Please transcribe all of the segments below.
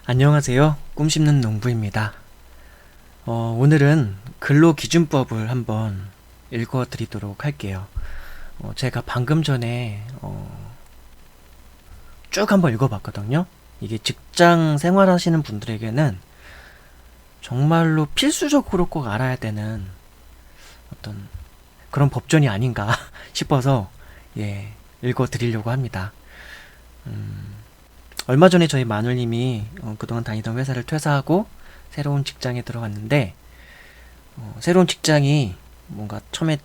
안녕하세요. 꿈씹는 농부입니다. 오늘은 근로기준법을 한번 읽어드리도록 할게요. 제가 방금 전에 쭉 한번 읽어봤거든요. 이게 직장 생활하시는 분들에게는 정말로 필수적으로 꼭 알아야 되는 어떤 그런 법전이 아닌가 싶어서 읽어드리려고 합니다. 얼마 전에 저희 마눌님이 그동안 다니던 회사를 퇴사하고 새로운 직장에 들어갔는데 새로운 직장이 뭔가 처음에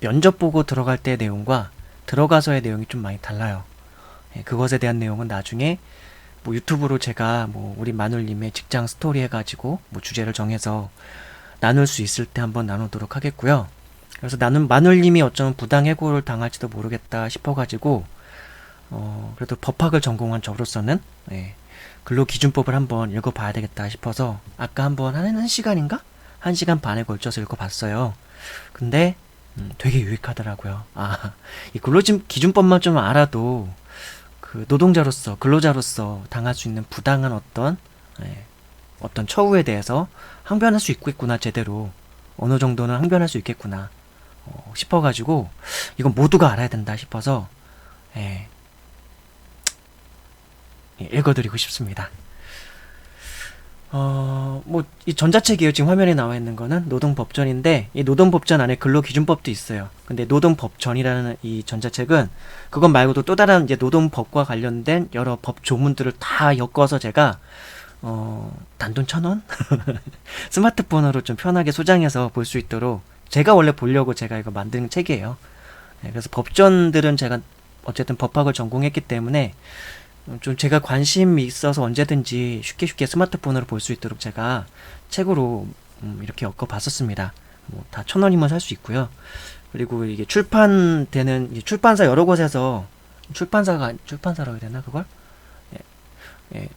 면접 보고 들어갈 때 내용과 들어가서의 내용이 좀 많이 달라요. 그것에 대한 내용은 나중에 뭐 유튜브로 제가 뭐 우리 마눌님의 직장 스토리 해가지고 뭐 주제를 정해서 나눌 수 있을 때 한번 나누도록 하겠고요. 그래서 나는 마눌님이 어쩌면 부당해고를 당할지도 모르겠다 싶어가지고 그래도 법학을 전공한 저로서는 근로기준법을 한번 읽어봐야 되겠다 싶어서 아까 한번 한 시간인가? 1시간 반에 걸쳐서 읽어봤어요. 근데 되게 유익하더라고요. 이 근로기준법만 좀 알아도 그 노동자로서 근로자로서 당할 수 있는 부당한 어떤 처우에 대해서 항변할 수 있겠구나, 제대로 어느 정도는 항변할 수 있겠구나 싶어가지고 이건 모두가 알아야 된다 싶어서 읽어드리고 싶습니다. 이 전자책이에요. 지금 화면에 나와 있는 거는 노동법전인데, 이 노동법전 안에 근로기준법도 있어요. 근데 노동법전이라는 이 전자책은 그것 말고도 또 다른 이제 노동법과 관련된 여러 법 조문들을 다 엮어서 제가 단돈 1,000원? 스마트폰으로 좀 편하게 소장해서 볼 수 있도록 제가 원래 보려고 제가 이거 만든 책이에요. 그래서 법전들은 제가 어쨌든 법학을 전공했기 때문에 좀 제가 관심이 있어서 언제든지 쉽게 스마트폰으로 볼 수 있도록 제가 책으로 이렇게 엮어봤었습니다. 뭐 다 1,000원이면 살 수 있고요. 그리고 이게 출판되는 출판사 여러 곳에서 출판사라고 해야 되나 그걸?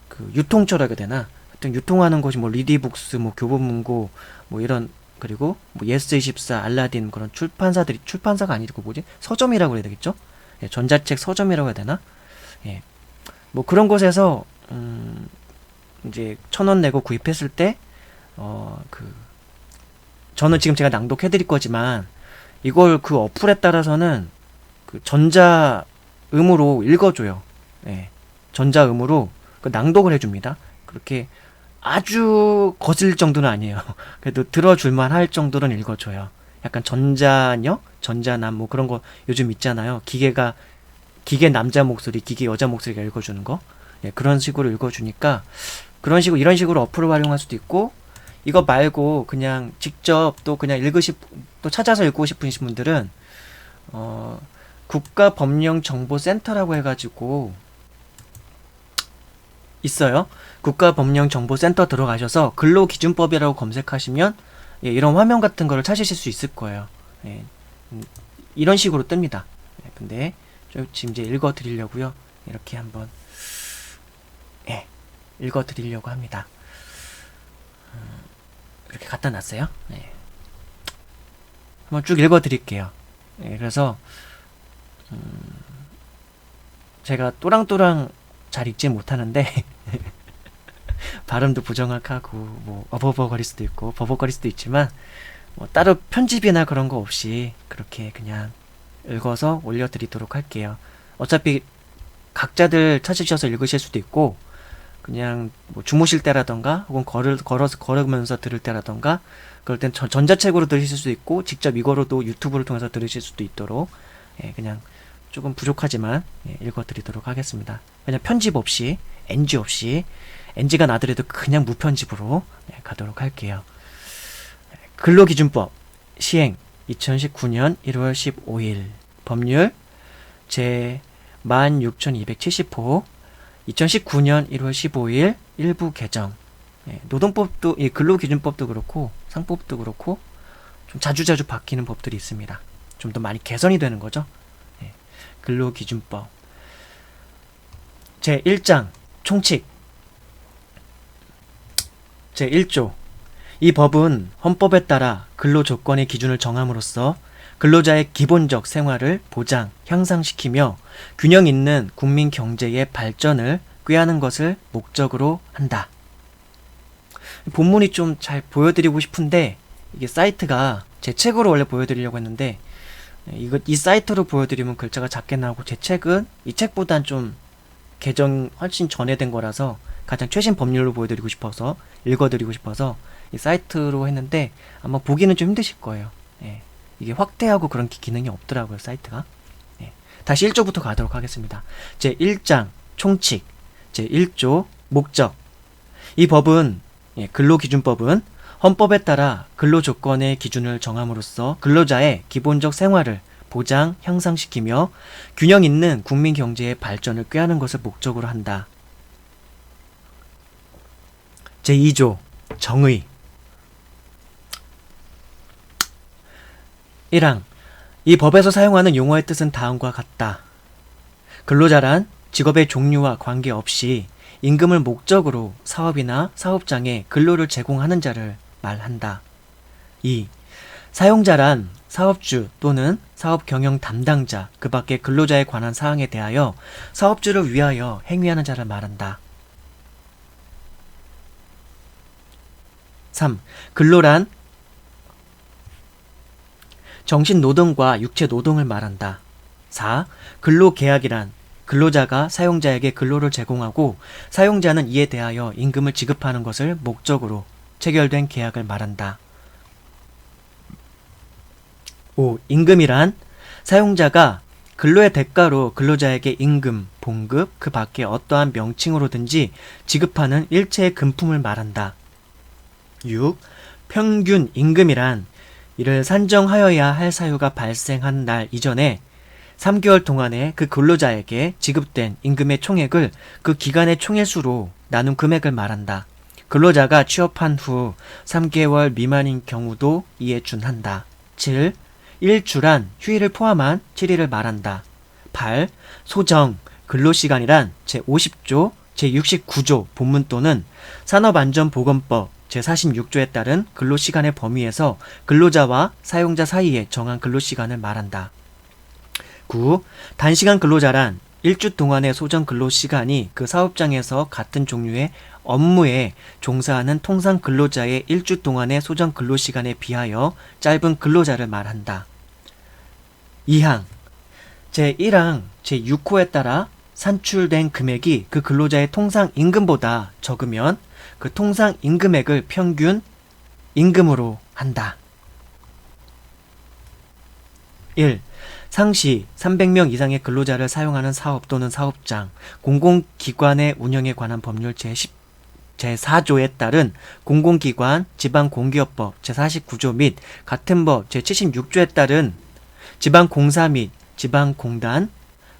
그 유통처라고 해야 되나? 하여튼 유통하는 곳이 뭐 리디북스, 뭐 교보문고, 뭐 이런, 그리고 뭐 예스24, 알라딘 그런 출판사들이, 출판사가 아니고 뭐지? 서점이라고 해야 되겠죠? 전자책 서점이라고 해야 되나? 뭐 그런 곳에서 이제 1,000원 내고 구입했을 때 저는 지금 제가 낭독해드릴 거지만 이걸 그 어플에 따라서는 그 전자음으로 읽어줘요. 전자음으로 그 낭독을 해줍니다. 그렇게 아주 거슬릴 정도는 아니에요. 그래도 들어줄만 할 정도는 읽어줘요. 약간 전자녀? 전자남 뭐 그런 거 요즘 있잖아요. 기계 남자 목소리, 기계 여자 목소리가 읽어주는 거. 그런 식으로 읽어주니까, 이런 식으로 어플을 활용할 수도 있고, 이거 말고 그냥 직접 또 그냥 또 찾아서 읽고 싶으신 분들은, 국가법령정보센터라고 해가지고, 있어요. 국가법령정보센터 들어가셔서 근로기준법이라고 검색하시면, 이런 화면 같은 거를 찾으실 수 있을 거예요. 이런 식으로 뜹니다. 근데, 지금 이제 읽어드리려고요. 이렇게 한번 읽어드리려고 합니다. 이렇게 갖다 놨어요. 한번 쭉 읽어드릴게요. 그래서 제가 또랑또랑 잘 읽지 못하는데 발음도 부정확하고 뭐 어버버거릴 수도 있고 버벅거릴 수도 있지만 뭐 따로 편집이나 그런 거 없이 그렇게 그냥 읽어서 올려드리도록 할게요. 어차피 각자들 찾으셔서 읽으실 수도 있고 그냥 뭐 주무실 때라던가 혹은 걸으면서 들을 때라던가 그럴 땐 전자책으로 들으실 수도 있고 직접 이거로도 유튜브를 통해서 들으실 수도 있도록 그냥 조금 부족하지만 읽어드리도록 하겠습니다. 그냥 편집 없이 NG가 나더라도 그냥 무편집으로 가도록 할게요. 근로기준법 시행 2019년 1월 15일 법률 제 16,270호 2019년 1월 15일 일부 개정. 노동법도 근로기준법도 그렇고 상법도 그렇고 좀 자주자주 바뀌는 법들이 있습니다. 좀 더 많이 개선이 되는 거죠. 근로기준법 제 1장 총칙 제 1조 이 법은 헌법에 따라 근로조건의 기준을 정함으로써 근로자의 기본적 생활을 보장, 향상시키며 균형 있는 국민 경제의 발전을 꾀하는 것을 목적으로 한다. 본문이 좀 잘 보여드리고 싶은데 이게 사이트가 제 책으로 원래 보여드리려고 했는데 이 사이트로 보여드리면 글자가 작게 나오고 제 책은 이 책보단 좀 개정 훨씬 전에 된 거라서 가장 최신 법률로 보여드리고 싶어서 읽어드리고 싶어서 이 사이트로 했는데 아마 보기는 좀 힘드실 거예요. 예. 이게 확대하고 그런 기능이 없더라고요, 사이트가. 예. 다시 1조부터 가도록 하겠습니다. 제1장 총칙, 제1조 목적. 이 법은 근로기준법은 헌법에 따라 근로조건의 기준을 정함으로써 근로자의 기본적 생활을 보장, 향상시키며 균형 있는 국민 경제의 발전을 꾀하는 것을 목적으로 한다. 제2조 정의. 1항. 이 법에서 사용하는 용어의 뜻은 다음과 같다. 근로자란 직업의 종류와 관계없이 임금을 목적으로 사업이나 사업장에 근로를 제공하는 자를 말한다. 2. 사용자란 사업주 또는 사업 경영 담당자 그 밖의 근로자에 관한 사항에 대하여 사업주를 위하여 행위하는 자를 말한다. 3. 근로란 정신노동과 육체노동을 말한다. 4. 근로계약이란 근로자가 사용자에게 근로를 제공하고 사용자는 이에 대하여 임금을 지급하는 것을 목적으로 체결된 계약을 말한다. 5. 임금이란 사용자가 근로의 대가로 근로자에게 임금, 봉급, 그 밖에 어떠한 명칭으로든지 지급하는 일체의 금품을 말한다. 6. 평균 임금이란 이를 산정하여야 할 사유가 발생한 날 이전에 3개월 동안에 그 근로자에게 지급된 임금의 총액을 그 기간의 총액수로 나눈 금액을 말한다. 근로자가 취업한 후 3개월 미만인 경우도 이에 준한다. 7. 일주란 휴일을 포함한 7일을 말한다. 8. 소정, 근로시간이란 제50조, 제69조 본문 또는 산업안전보건법 제46조에 따른 근로시간의 범위에서 근로자와 사용자 사이에 정한 근로시간을 말한다. 9. 단시간 근로자란 일주 동안의 소정 근로시간이 그 사업장에서 같은 종류의 업무에 종사하는 통상 근로자의 일주 동안의 소정 근로시간에 비하여 짧은 근로자를 말한다. 2항 제1항 제6호에 따라 산출된 금액이 그 근로자의 통상 임금보다 적으면 그 통상 임금액을 평균 임금으로 한다. 1. 상시 300명 이상의 근로자를 사용하는 사업 또는 사업장, 공공기관의 운영에 관한 법률 제4조에 따른 공공기관 지방공기업법 제49조 및 같은 법 제76조에 따른 지방공사 및 지방공단,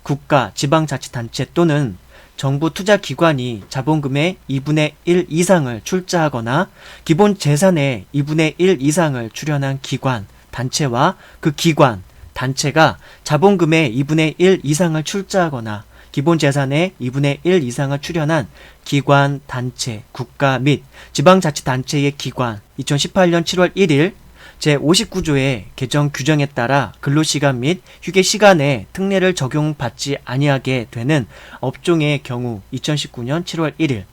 국가, 지방자치단체 또는 정부 투자기관이 자본금의 2분의 1 이상을 출자하거나 기본 재산의 2분의 1 이상을 출연한 기관, 단체와 그 기관, 단체가 자본금의 2분의 1 이상을 출자하거나 기본 재산의 2분의 1 이상을 출연한 기관, 단체, 국가 및 지방자치단체의 기관 2018년 7월 1일 제59조의 개정 규정에 따라 근로시간 및 휴게시간에 특례를 적용받지 아니하게 되는 업종의 경우 2019년 7월 1일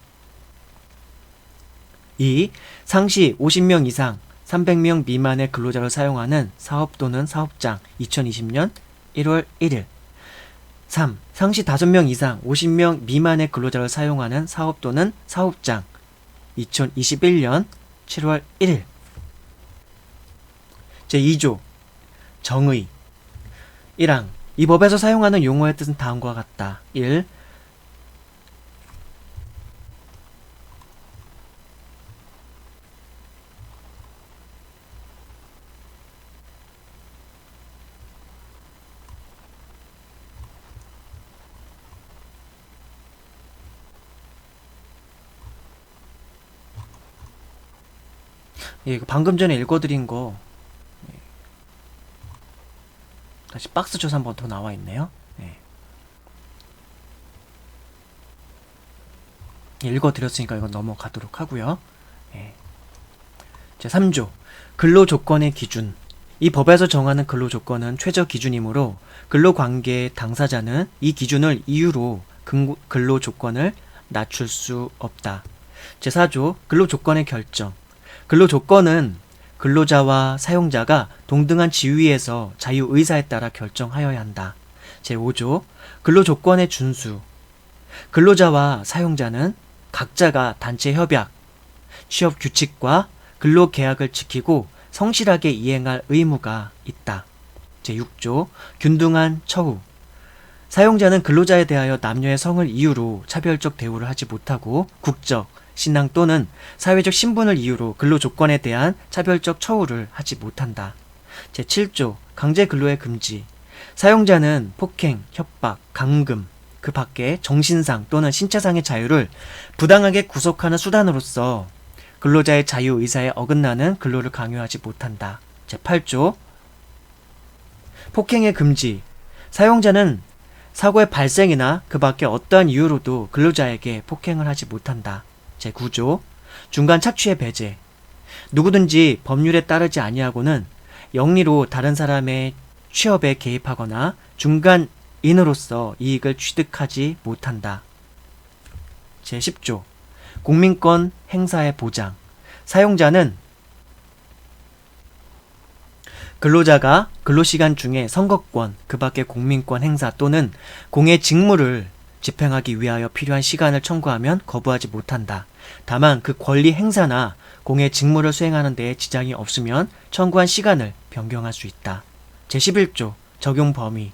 2. 상시 50명 이상 300명 미만의 근로자를 사용하는 사업 또는 사업장 2020년 1월 1일 3. 상시 5명 이상 50명 미만의 근로자를 사용하는 사업 또는 사업장 2021년 7월 1일 제2조 정의 1항 이 법에서 사용하는 용어의 뜻은 다음과 같다. 1. 예, 방금 전에 읽어드린 거 다시 박스 조사 한번 더 나와 있네요. 네. 읽어드렸으니까 이건 넘어가도록 하고요. 네. 제3조 근로조건의 기준 이 법에서 정하는 근로조건은 최저 기준이므로 근로관계의 당사자는 이 기준을 이유로 근로조건을 낮출 수 없다. 제4조 근로조건의 결정. 근로조건은 근로자와 사용자가 동등한 지위에서 자유의사에 따라 결정하여야 한다. 제5조 근로조건의 준수. 근로자와 사용자는 각자가 단체 협약, 취업 규칙과 근로계약을 지키고 성실하게 이행할 의무가 있다. 제6조 균등한 처우. 사용자는 근로자에 대하여 남녀의 성을 이유로 차별적 대우를 하지 못하고 국적, 신앙 또는 사회적 신분을 이유로 근로조건에 대한 차별적 처우를 하지 못한다. 제7조 강제 근로의 금지. 사용자는 폭행, 협박, 감금, 그 밖에 정신상 또는 신체상의 자유를 부당하게 구속하는 수단으로서 근로자의 자유의사에 어긋나는 근로를 강요하지 못한다. 제8조 폭행의 금지. 사용자는 사고의 발생이나 그 밖에 어떠한 이유로도 근로자에게 폭행을 하지 못한다. 제9조 중간 착취의 배제. 누구든지 법률에 따르지 아니하고는 영리로 다른 사람의 취업에 개입하거나 중간인으로서 이익을 취득하지 못한다. 제10조 공민권 행사의 보장. 사용자는 근로자가 근로시간 중에 선거권, 그 밖의 공민권 행사 또는 공의 직무를 집행하기 위하여 필요한 시간을 청구하면 거부하지 못한다. 다만 그 권리 행사나 공의 직무를 수행하는 데에 지장이 없으면 청구한 시간을 변경할 수 있다. 제11조 적용 범위.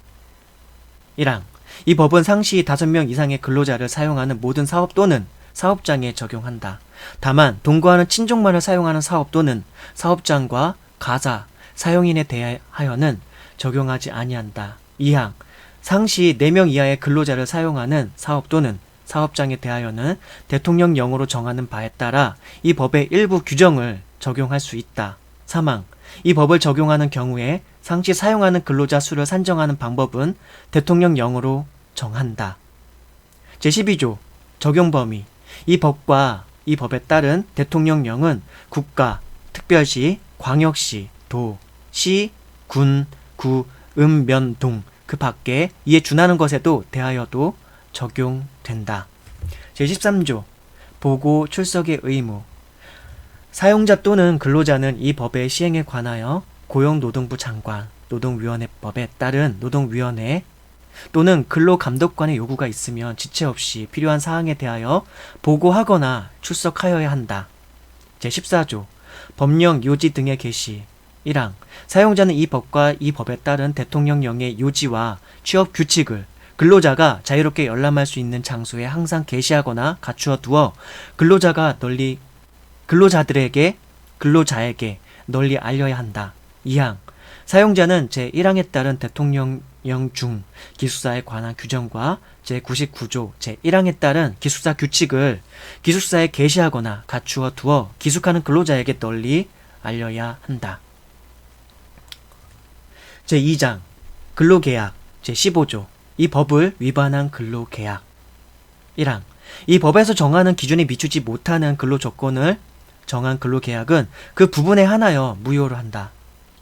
1항 이 법은 상시 5명 이상의 근로자를 사용하는 모든 사업 또는 사업장에 적용한다. 다만 동거하는 친족만을 사용하는 사업 또는 사업장과 가사, 사용인에 대하여는 적용하지 아니한다. 2항 상시 4명 이하의 근로자를 사용하는 사업 또는 사업장에 대하여는 대통령령으로 정하는 바에 따라 이 법의 일부 규정을 적용할 수 있다. 3항 이 법을 적용하는 경우에 상시 사용하는 근로자 수를 산정하는 방법은 대통령령으로 정한다. 제12조 적용 범위. 이 법과 이 법에 따른 대통령령은 국가, 특별시, 광역시, 도, 시, 군, 구, 면, 동, 그 밖에 이에 준하는 것에도 대하여도 적용된다. 제13조 보고 출석의 의무. 사용자 또는 근로자는 이 법의 시행에 관하여 고용노동부 장관, 노동위원회법에 따른 노동위원회 또는 근로감독관의 요구가 있으면 지체 없이 필요한 사항에 대하여 보고하거나 출석하여야 한다. 제14조 법령 요지 등의 게시. 1항 사용자는 이 법과 이 법에 따른 대통령령의 요지와 취업 규칙을 근로자가 자유롭게 열람할 수 있는 장소에 항상 게시하거나 갖추어 두어 근로자에게 널리 알려야 한다. 2항 사용자는 제1항에 따른 대통령령 중 기숙사에 관한 규정과 제99조 제1항에 따른 기숙사 규칙을 기숙사에 게시하거나 갖추어 두어 기숙하는 근로자에게 널리 알려야 한다. 제2장 근로계약 제15조 이 법을 위반한 근로계약. 1항 이 법에서 정하는 기준에 미치지 못하는 근로조건을 정한 근로계약은 그 부분에 한하여 무효로 한다.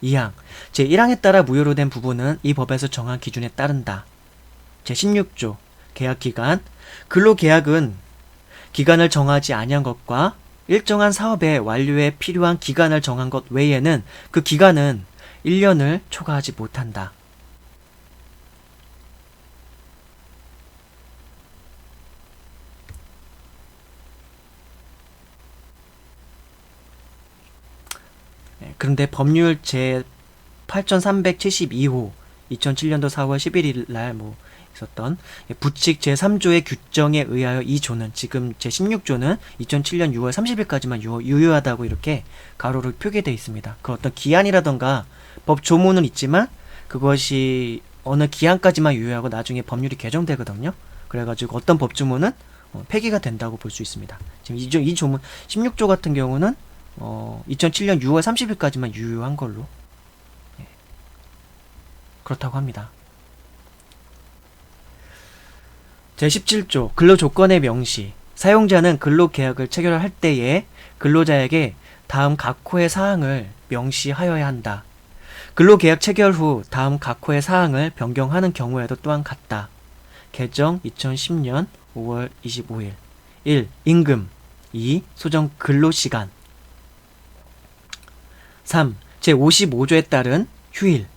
2항 제1항에 따라 무효로 된 부분은 이 법에서 정한 기준에 따른다. 제16조 계약기간. 근로계약은 기간을 정하지 아니한 것과 일정한 사업의 완료에 필요한 기간을 정한 것 외에는 그 기간은 1년을 초과하지 못한다. 그런데 법률 제 8372호 2007년도 4월 11일 날 있었던 부칙 제3조의 규정에 의하여 이 조는 지금 제16조는 2007년 6월 30일까지만 유효하다고 이렇게 가로로 표기되어 있습니다. 그 어떤 기한이라던가 법 조문은 있지만 그것이 어느 기한까지만 유효하고 나중에 법률이 개정되거든요. 그래가지고 어떤 법 조문은 폐기가 된다고 볼 수 있습니다. 지금 이 조문 16조 같은 경우는 2007년 6월 30일까지만 유효한 걸로 그렇다고 합니다. 제17조 근로조건의 명시. 사용자는 근로계약을 체결할 때에 근로자에게 다음 각호의 사항을 명시하여야 한다. 근로계약 체결 후 다음 각호의 사항을 변경하는 경우에도 또한 같다. 개정 2010년 5월 25일. 1. 임금 2. 소정 근로시간 3. 제55조에 따른 휴일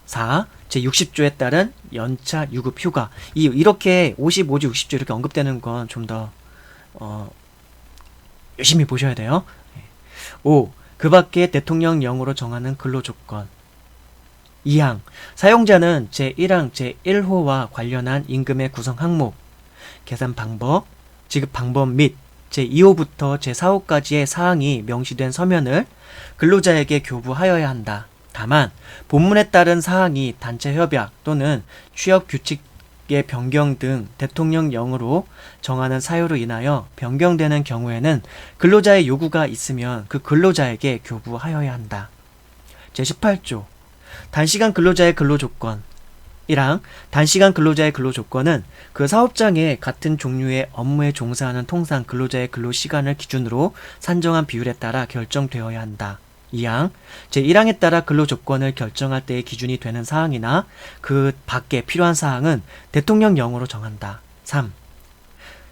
4. 제60조에 따른 연차 유급 휴가 이렇게 55조, 60조 이렇게 언급되는 건 좀 더 열심히 보셔야 돼요. 5. 그 밖에 대통령령으로 정하는 근로조건 2항 사용자는 제1항 제1호와 관련한 임금의 구성 항목, 계산 방법, 지급 방법 및 제2호부터 제4호까지의 사항이 명시된 서면을 근로자에게 교부하여야 한다. 다만 본문에 따른 사항이 단체 협약 또는 취업 규칙의 변경 등 대통령령으로 정하는 사유로 인하여 변경되는 경우에는 근로자의 요구가 있으면 그 근로자에게 교부하여야 한다. 제18조 단시간 근로자의 근로조건 1항 단시간 근로자의 근로조건은 그 사업장의 같은 종류의 업무에 종사하는 통상 근로자의 근로시간을 기준으로 산정한 비율에 따라 결정되어야 한다. 2항 제1항에 따라 근로조건을 결정할 때의 기준이 되는 사항이나 그 밖에 필요한 사항은 대통령령으로 정한다. 3.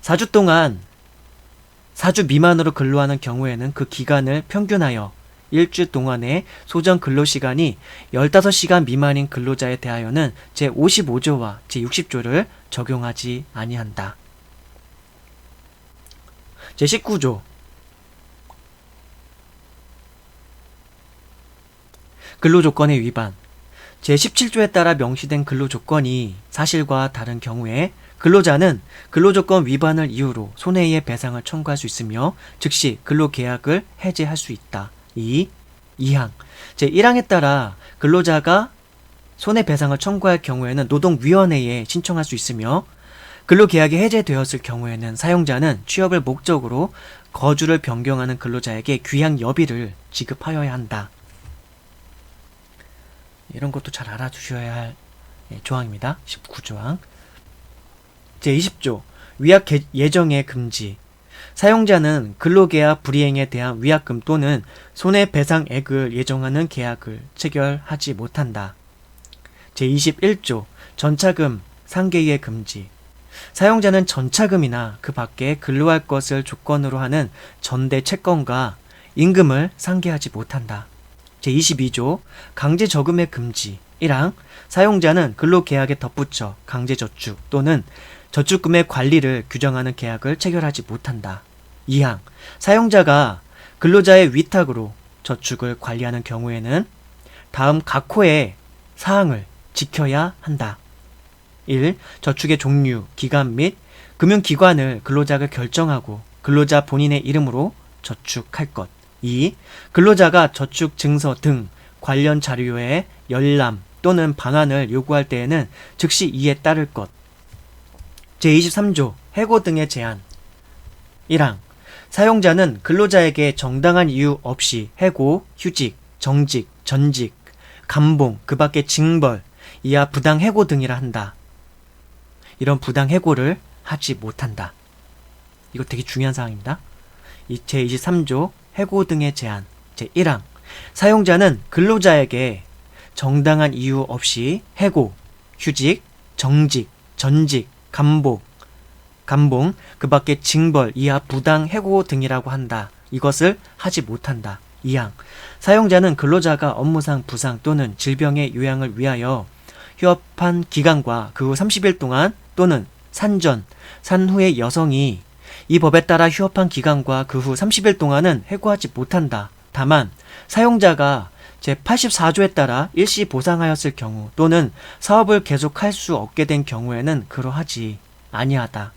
4주 미만으로 근로하는 경우에는 그 기간을 평균하여 일주 동안의 소정 근로시간이 15시간 미만인 근로자에 대하여는 제55조와 제60조를 적용하지 아니한다. 제19조 근로조건의 위반 제17조에 따라 명시된 근로조건이 사실과 다른 경우에 근로자는 근로조건 위반을 이유로 손해의 배상을 청구할 수 있으며 즉시 근로계약을 해지할 수 있다. 2항 제1항에 따라 근로자가 손해배상을 청구할 경우에는 노동위원회에 신청할 수 있으며 근로계약이 해제되었을 경우에는 사용자는 취업을 목적으로 거주를 변경하는 근로자에게 귀향여비를 지급하여야 한다. 이런 것도 잘 알아두셔야 할 조항입니다. 19조항 제20조 위약 예정의 금지 사용자는 근로계약 불이행에 대한 위약금 또는 손해배상액을 예정하는 계약을 체결하지 못한다. 제21조 전차금 상계의 금지 사용자는 전차금이나 그 밖에 근로할 것을 조건으로 하는 전대 채권과 임금을 상계하지 못한다. 제22조 강제저금의 금지 1항 사용자는 근로계약에 덧붙여 강제저축 또는 저축금의 관리를 규정하는 계약을 체결하지 못한다. 2항 사용자가 근로자의 위탁으로 저축을 관리하는 경우에는 다음 각 호의 사항을 지켜야 한다. 1. 저축의 종류, 기간 및 금융기관을 근로자가 결정하고 근로자 본인의 이름으로 저축할 것. 2. 근로자가 저축 증서 등 관련 자료의 열람 또는 반환을 요구할 때에는 즉시 이에 따를 것. 제23조 해고 등의 제한 1항 사용자는 근로자에게 정당한 이유 없이 해고, 휴직, 정직, 전직, 감봉, 그 밖의 징벌, 이하 부당해고 등이라 한다. 이런 부당해고를 하지 못한다. 이거 되게 중요한 사항입니다. 제23조 해고 등의 제한 제1항 사용자는 근로자에게 정당한 이유 없이 해고, 휴직, 정직, 전직, 감봉, 그 밖의 징벌, 이하 부당해고 등이라고 한다. 이것을 하지 못한다. 2항 사용자는 근로자가 업무상 부상 또는 질병의 요양을 위하여 휴업한 기간과 그 후 30일 동안 또는 산전, 산후의 여성이 이 법에 따라 휴업한 기간과 그 후 30일 동안은 해고하지 못한다. 다만 사용자가 제84조에 따라 일시 보상하였을 경우 또는 사업을 계속할 수 없게 된 경우에는 그러하지 아니하다.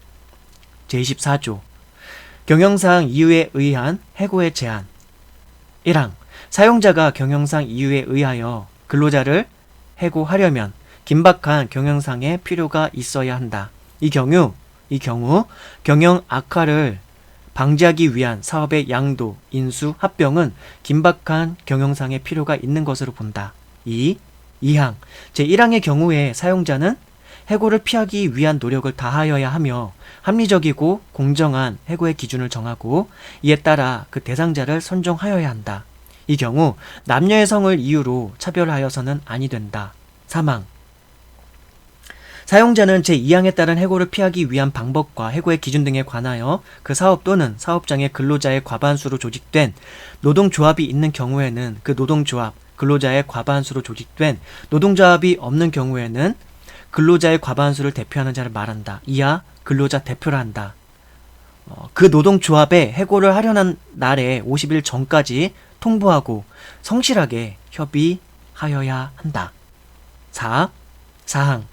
제24조 경영상 이유에 의한 해고의 제한 1항 사용자가 경영상 이유에 의하여 근로자를 해고하려면 긴박한 경영상의 필요가 있어야 한다. 이 경우 경영 악화를 방지하기 위한 사업의 양도, 인수, 합병은 긴박한 경영상의 필요가 있는 것으로 본다. 2항 제1항의 경우에 사용자는 해고를 피하기 위한 노력을 다하여야 하며 합리적이고 공정한 해고의 기준을 정하고 이에 따라 그 대상자를 선정하여야 한다. 이 경우 남녀의 성을 이유로 차별하여서는 아니 된다. 3항 사용자는 제2항에 따른 해고를 피하기 위한 방법과 해고의 기준 등에 관하여 그 사업 또는 사업장의 근로자의 과반수로 조직된 노동조합이 있는 경우에는 그 노동조합, 근로자의 과반수로 조직된 노동조합이 없는 경우에는 근로자의 과반수를 대표하는 자를 말한다. 이하 근로자 대표를 한다. 그 노동조합에 해고를 하려는 날에 50일 전까지 통보하고 성실하게 협의하여야 한다. 4항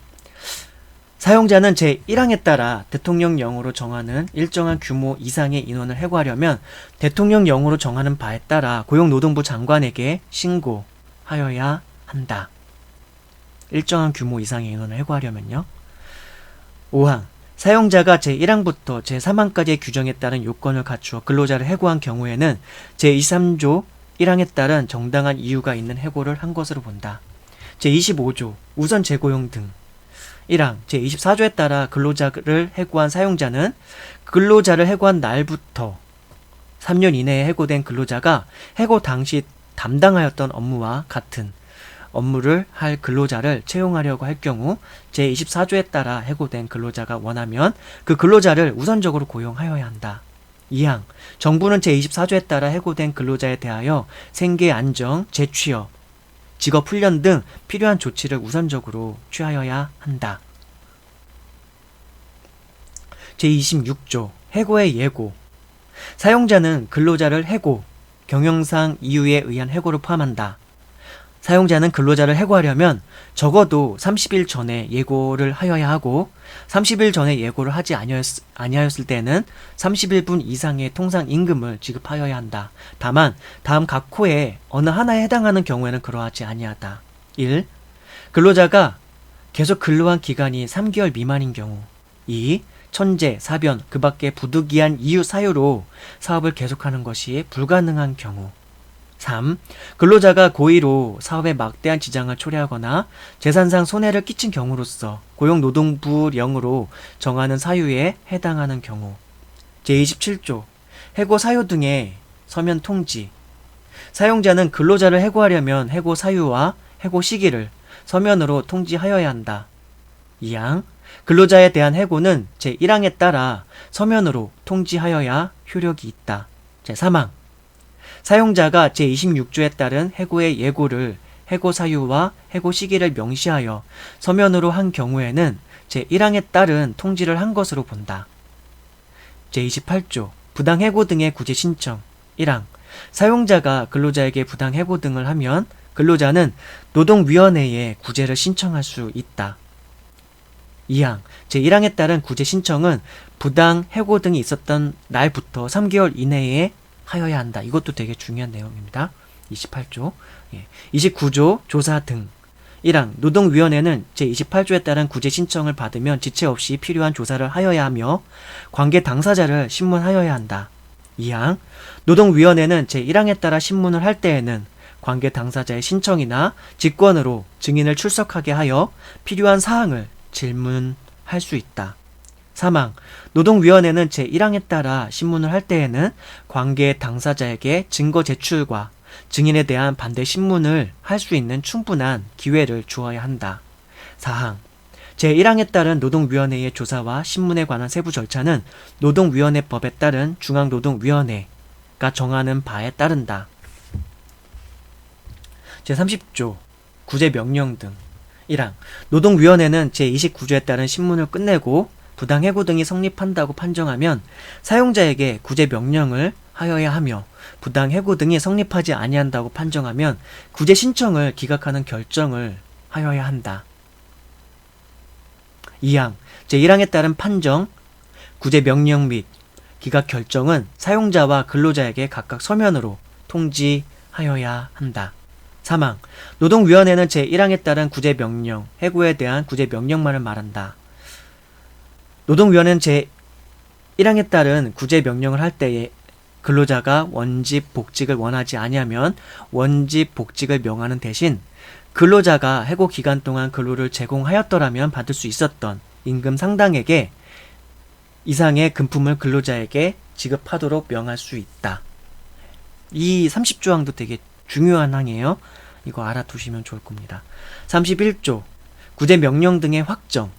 사용자는 제1항에 따라 대통령령으로 정하는 일정한 규모 이상의 인원을 해고하려면 대통령령으로 정하는 바에 따라 고용노동부 장관에게 신고하여야 한다. 일정한 규모 이상의 인원을 해고하려면요. 5항 사용자가 제1항부터 제3항까지의 규정에 따른 요건을 갖추어 근로자를 해고한 경우에는 제23조 1항에 따른 정당한 이유가 있는 해고를 한 것으로 본다. 제25조 우선 재고용 등 1항 제24조에 따라 근로자를 해고한 사용자는 근로자를 해고한 날부터 3년 이내에 해고된 근로자가 해고 당시 담당하였던 업무와 같은 업무를 할 근로자를 채용하려고 할 경우 제24조에 따라 해고된 근로자가 원하면 그 근로자를 우선적으로 고용하여야 한다. 2항 정부는 제24조에 따라 해고된 근로자에 대하여 생계 안정, 재취업, 직업 훈련 등 필요한 조치를 우선적으로 취하여야 한다. 제26조 해고의 예고 사용자는 근로자를 해고, 경영상 이유에 의한 해고를 포함한다. 사용자는 근로자를 해고하려면 적어도 30일 전에 예고를 하여야 하고 30일 전에 예고를 하지 아니하였을 때는 30일분 이상의 통상 임금을 지급하여야 한다. 다만 다음 각 호에 어느 하나에 해당하는 경우에는 그러하지 아니하다. 1. 근로자가 계속 근로한 기간이 3개월 미만인 경우 2. 천재, 사변, 그 밖에 부득이한 이유 사유로 사업을 계속하는 것이 불가능한 경우 3. 근로자가 고의로 사업에 막대한 지장을 초래하거나 재산상 손해를 끼친 경우로서 고용노동부령으로 정하는 사유에 해당하는 경우 제27조 해고 사유 등의 서면 통지 사용자는 근로자를 해고하려면 해고 사유와 해고 시기를 서면으로 통지하여야 한다. 2항 근로자에 대한 해고는 제1항에 따라 서면으로 통지하여야 효력이 있다. 제3항 사용자가 제26조에 따른 해고의 예고를 해고 사유와 해고 시기를 명시하여 서면으로 한 경우에는 제1항에 따른 통지를 한 것으로 본다. 제28조 부당해고 등의 구제 신청 1항 사용자가 근로자에게 부당해고 등을 하면 근로자는 노동위원회에 구제를 신청할 수 있다. 2항 제1항에 따른 구제 신청은 부당해고 등이 있었던 날부터 3개월 이내에 하여야 한다. 이것도 되게 중요한 내용입니다. 28조 29조 조사 등 1항 노동위원회는 제28조에 따른 구제 신청을 받으면 지체 없이 필요한 조사를 하여야 하며 관계 당사자를 신문하여야 한다. 2항 노동위원회는 제1항에 따라 신문을 할 때에는 관계 당사자의 신청이나 직권으로 증인을 출석하게 하여 필요한 사항을 질문할 수 있다. 3항 노동위원회는 제1항에 따라 신문을 할 때에는 관계 당사자에게 증거 제출과 증인에 대한 반대 신문을 할 수 있는 충분한 기회를 주어야 한다. 4항 제1항에 따른 노동위원회의 조사와 신문에 관한 세부 절차는 노동위원회법에 따른 중앙노동위원회가 정하는 바에 따른다. 제30조 구제명령 등 1항 노동위원회는 제29조에 따른 신문을 끝내고 부당해고 등이 성립한다고 판정하면 사용자에게 구제명령을 하여야 하며 부당해고 등이 성립하지 아니한다고 판정하면 구제 신청을 기각하는 결정을 하여야 한다. 2항 제1항에 따른 판정, 구제명령 및 기각 결정은 사용자와 근로자에게 각각 서면으로 통지하여야 한다. 3항 노동위원회는 제1항에 따른 구제명령, 해고에 대한 구제명령만을 말한다. 노동위원회는 제1항에 따른 구제명령을 할 때에 근로자가 원집 복직을 원하지 아니하면 원집 복직을 명하는 대신 근로자가 해고 기간 동안 근로를 제공하였더라면 받을 수 있었던 임금 상당액의 이상의 금품을 근로자에게 지급하도록 명할 수 있다. 이 30조항도 되게 중요한 항이에요. 이거 알아두시면 좋을 겁니다. 31조 구제명령 등의 확정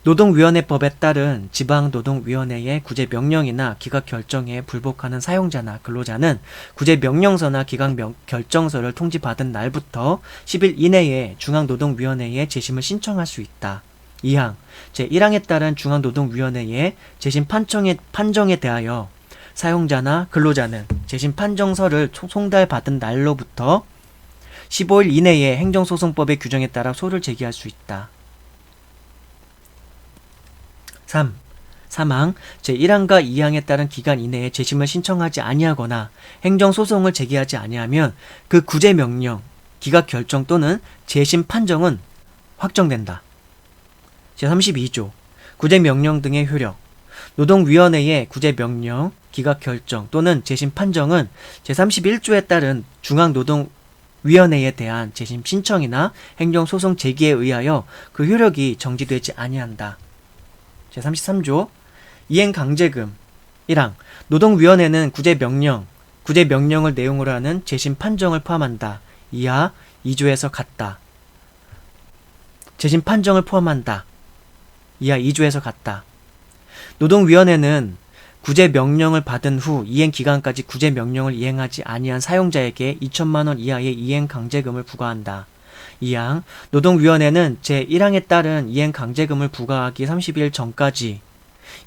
노동위원회법에 따른 지방노동위원회의 구제명령이나 기각결정에 불복하는 사용자나 근로자는 구제명령서나 기각결정서를 통지받은 날부터 10일 이내에 중앙노동위원회에 재심을 신청할 수 있다. 2항 제1항에 따른 중앙노동위원회의 재심 판정에 대하여 사용자나 근로자는 재심 판정서를 송달받은 날로부터 15일 이내에 행정소송법의 규정에 따라 소를 제기할 수 있다. 3항 제1항과 2항에 따른 기간 이내에 재심을 신청하지 아니하거나 행정소송을 제기하지 아니하면 그 구제명령, 기각결정 또는 재심 판정은 확정된다. 제32조 구제명령 등의 효력 노동위원회의 구제명령, 기각결정 또는 재심 판정은 제31조에 따른 중앙노동위원회에 대한 재심 신청이나 행정소송 제기에 의하여 그 효력이 정지되지 아니한다. 제33조 이행강제금 1항 노동위원회는 구제명령을 내용으로 하는 재심 판정을 포함한다. 이하 2조에서 같다. 재심 판정을 포함한다. 이하 2조에서 같다. 노동위원회는 구제명령을 받은 후 이행기간까지 구제명령을 이행하지 아니한 사용자에게 2천만 원 이하의 이행강제금을 부과한다. 2항 노동위원회는 제1항에 따른 이행강제금을 부과하기 30일 전까지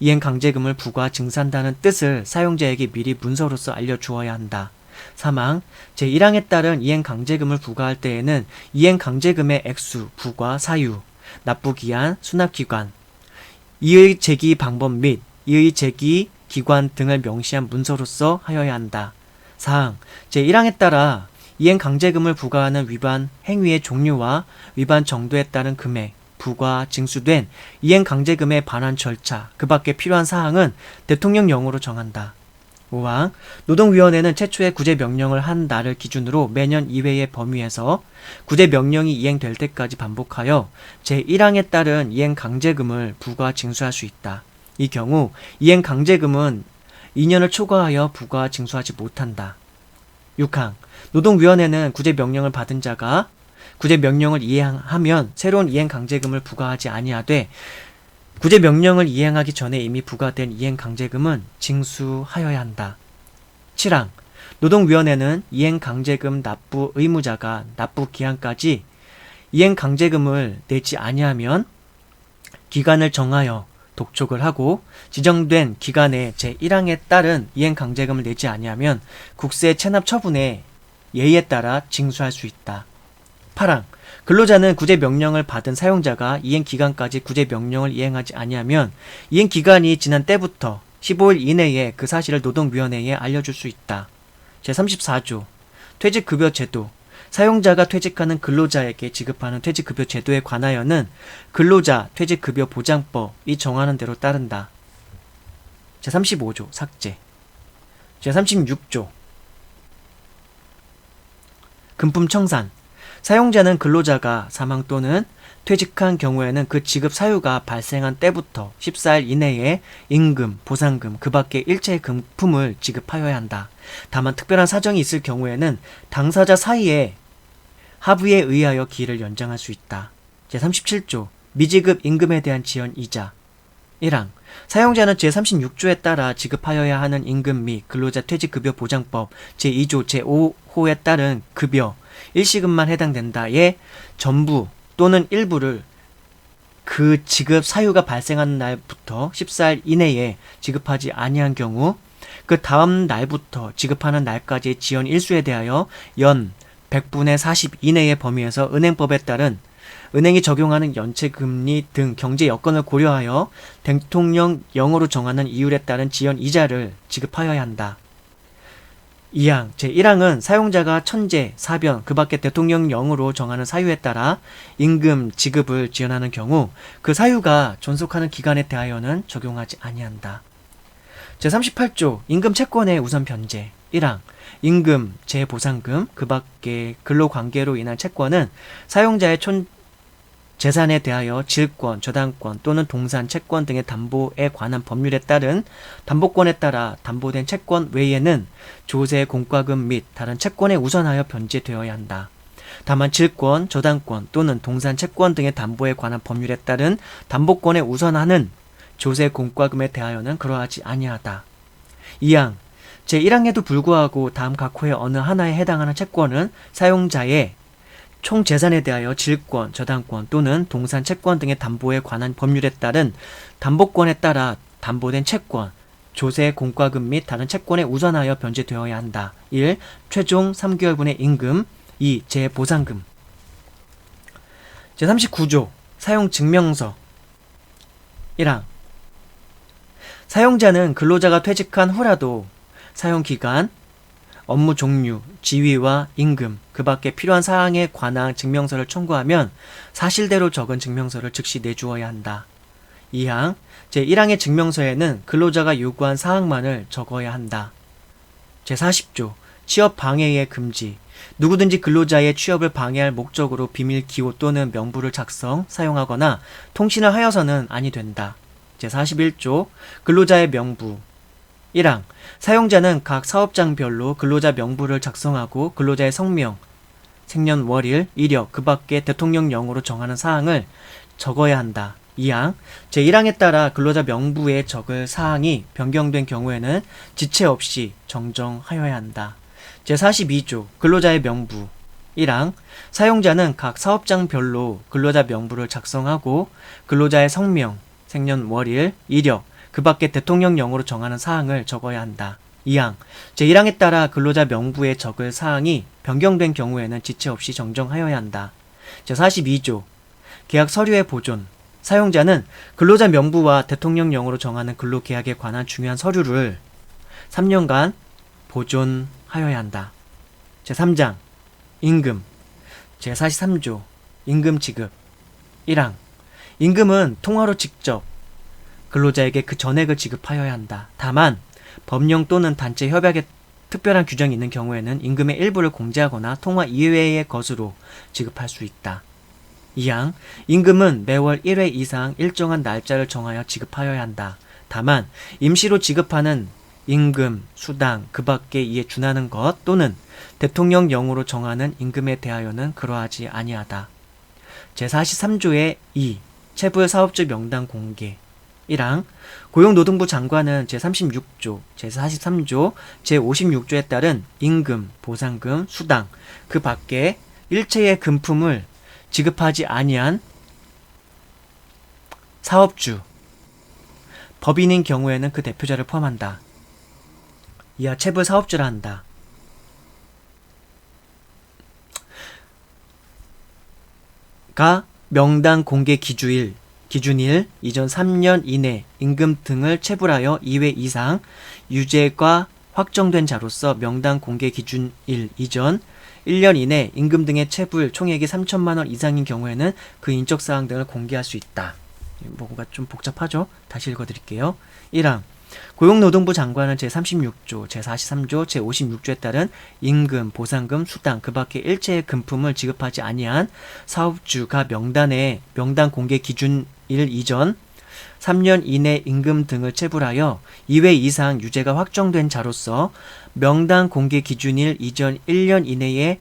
이행강제금을 부과 증산다는 뜻을 사용자에게 미리 문서로서 알려주어야 한다. 3항 제1항에 따른 이행강제금을 부과할 때에는 이행강제금의 액수, 부과, 사유, 납부기한, 수납기관, 이의 제기 방법 및 이의 제기 기관 등을 명시한 문서로서 하여야 한다. 4항 제1항에 따라 이행강제금을 부과하는 위반 행위의 종류와 위반 정도에 따른 금액, 부과, 징수된 이행강제금에 관한 절차, 그 밖에 필요한 사항은 대통령령으로 정한다. 5항 노동위원회는 최초의 구제명령을 한 날을 기준으로 매년 이외의 범위에서 구제명령이 이행될 때까지 반복하여 제1항에 따른 이행강제금을 부과, 징수할 수 있다. 이 경우 이행강제금은 2년을 초과하여 부과, 징수하지 못한다. 6항 노동위원회는 구제명령을 받은 자가 구제명령을 이행하면 새로운 이행강제금을 부과하지 아니하되 구제명령을 이행하기 전에 이미 부과된 이행강제금은 징수하여야 한다. 7항 노동위원회는 이행강제금 납부 의무자가 납부기한까지 이행강제금을 내지 아니하면 기간을 정하여 독촉을 하고 지정된 기간에 제1항에 따른 이행강제금을 내지 아니하면 국세 체납 처분의 예의에 따라 징수할 수 있다. 8항 근로자는 구제명령을 받은 사용자가 이행기간까지 구제명령을 이행하지 아니하면 이행기간이 지난 때부터 15일 이내에 그 사실을 노동위원회에 알려줄 수 있다. 제34조 퇴직급여 제도 사용자가 퇴직하는 근로자에게 지급하는 퇴직급여 제도에 관하여는 근로자 퇴직급여 보장법이 정하는 대로 따른다. 제35조 삭제. 제36조 금품 청산 사용자는 근로자가 사망 또는 퇴직한 경우에는 그 지급 사유가 발생한 때부터 14일 이내에 임금, 보상금, 그 밖의 일체의 금품을 지급하여야 한다. 다만 특별한 사정이 있을 경우에는 당사자 사이에 합의에 의하여 기일을 연장할 수 있다. 제37조 미지급 임금에 대한 지연 이자 1항 사용자는 제36조에 따라 지급하여야 하는 임금 및 근로자 퇴직급여 보장법 제2조 제5호에 따른 급여 일시금만 해당된다의 전부 또는 일부를 그 지급 사유가 발생한 날부터 14일 이내에 지급하지 아니한 경우 그 다음 날부터 지급하는 날까지의 지연 일수에 대하여 연 100분의 40 이내의 범위에서 은행법에 따른 은행이 적용하는 연체금리 등 경제 여건을 고려하여 대통령령으로 정하는 이율에 따른 지연 이자를 지급하여야 한다. 2항 제1항은 사용자가 천재, 사변, 그 밖에 대통령령으로 정하는 사유에 따라 임금 지급을 지연하는 경우 그 사유가 존속하는 기간에 대하여는 적용하지 아니한다. 제38조 임금 채권의 우선 변제 1항 임금, 재보상금, 그 밖의 근로관계로 인한 채권은 사용자의 재산에 대하여 질권, 저당권 또는 동산, 채권 등의 담보에 관한 법률에 따른 담보권에 따라 담보된 채권 외에는 조세, 공과금 및 다른 채권에 우선하여 변제되어야 한다. 다만 질권, 저당권 또는 동산 채권 등의 담보에 관한 법률에 따른 담보권에 우선하는 조세 공과금에 대하여는 그러하지 아니하다. 2항 제1항에도 불구하고 다음 각 호의 어느 하나에 해당하는 채권은 사용자의 총 재산에 대하여 질권, 저당권 또는 동산 채권 등의 담보에 관한 법률에 따른 담보권에 따라 담보된 채권, 조세 공과금 및 다른 채권에 우선하여 변제되어야 한다. 1. 최종 3개월분의 임금. 2. 재보상금. 제39조 사용증명서. 1항 사용자는 근로자가 퇴직한 후라도 사용기간, 업무 종류, 지위와 임금, 그 밖에 필요한 사항에 관한 증명서를 청구하면 사실대로 적은 증명서를 즉시 내주어야 한다. 2항 제1항의 증명서에는 근로자가 요구한 사항만을 적어야 한다. 제40조 취업 방해의 금지. 누구든지 근로자의 취업을 방해할 목적으로 비밀 기호 또는 명부를 작성, 사용하거나 통신을 하여서는 아니 된다. 제41조 근로자의 명부. 1항 사용자는 각 사업장별로 근로자 명부를 작성하고 근로자의 성명, 생년월일, 이력, 그 밖에 대통령령으로 정하는 사항을 적어야 한다. 2항 제1항에 따라 근로자 명부에 적을 사항이 변경된 경우에는 지체 없이 정정하여야 한다. 제42조 근로자의 명부. 1항 사용자는 각 사업장별로 근로자 명부를 작성하고 근로자의 성명, 생년월일, 이력, 그 밖에 대통령령으로 정하는 사항을 적어야 한다. 2항 제1항에 따라 근로자 명부에 적을 사항이 변경된 경우에는 지체 없이 정정하여야 한다. 제42조 계약 서류의 보존. 사용자는 근로자 명부와 대통령령으로 정하는 근로계약에 관한 중요한 서류를 3년간 보존하여야 한다. 제3장 임금. 제43조 임금 지급. 1항 임금은 통화로 직접 근로자에게 그 전액을 지급하여야 한다. 다만 법령 또는 단체 협약에 특별한 규정이 있는 경우에는 임금의 일부를 공제하거나 통화 이외의 것으로 지급할 수 있다. 2항 임금은 매월 1회 이상 일정한 날짜를 정하여 지급하여야 한다. 다만 임시로 지급하는 임금, 수당, 그 밖에 이에 준하는 것 또는 대통령령으로 정하는 임금에 대하여는 그러하지 아니하다. 제43조의 2. 체불 사업주 명단 공개. 1항 고용노동부 장관은 제36조, 제43조, 제56조에 따른 임금, 보상금, 수당, 그 밖에 일체의 금품을 지급하지 아니한 사업주, 법인인 경우에는 그 대표자를 포함한다. 이하 체불 사업주라 한다. 가 명단 공개 기준일 이전 3년 이내 임금 등을 체불하여 2회 이상 유죄가 확정된 자로서 명단 공개 기준일 이전 1년 이내 임금 등의 체불 총액이 3천만 원 이상인 경우에는 그 인적사항 등을 공개할 수 있다. 뭐가 좀 복잡하죠? 다시 읽어드릴게요. 1항 고용노동부 장관은 제36조, 제43조, 제56조에 따른 임금, 보상금, 수당, 그 밖에 일체의 금품을 지급하지 아니한 사업주가 명단 공개 기준일 이전 3년 이내 임금 등을 체불하여 2회 이상 유죄가 확정된 자로서 명단 공개 기준일 이전 1년 이내에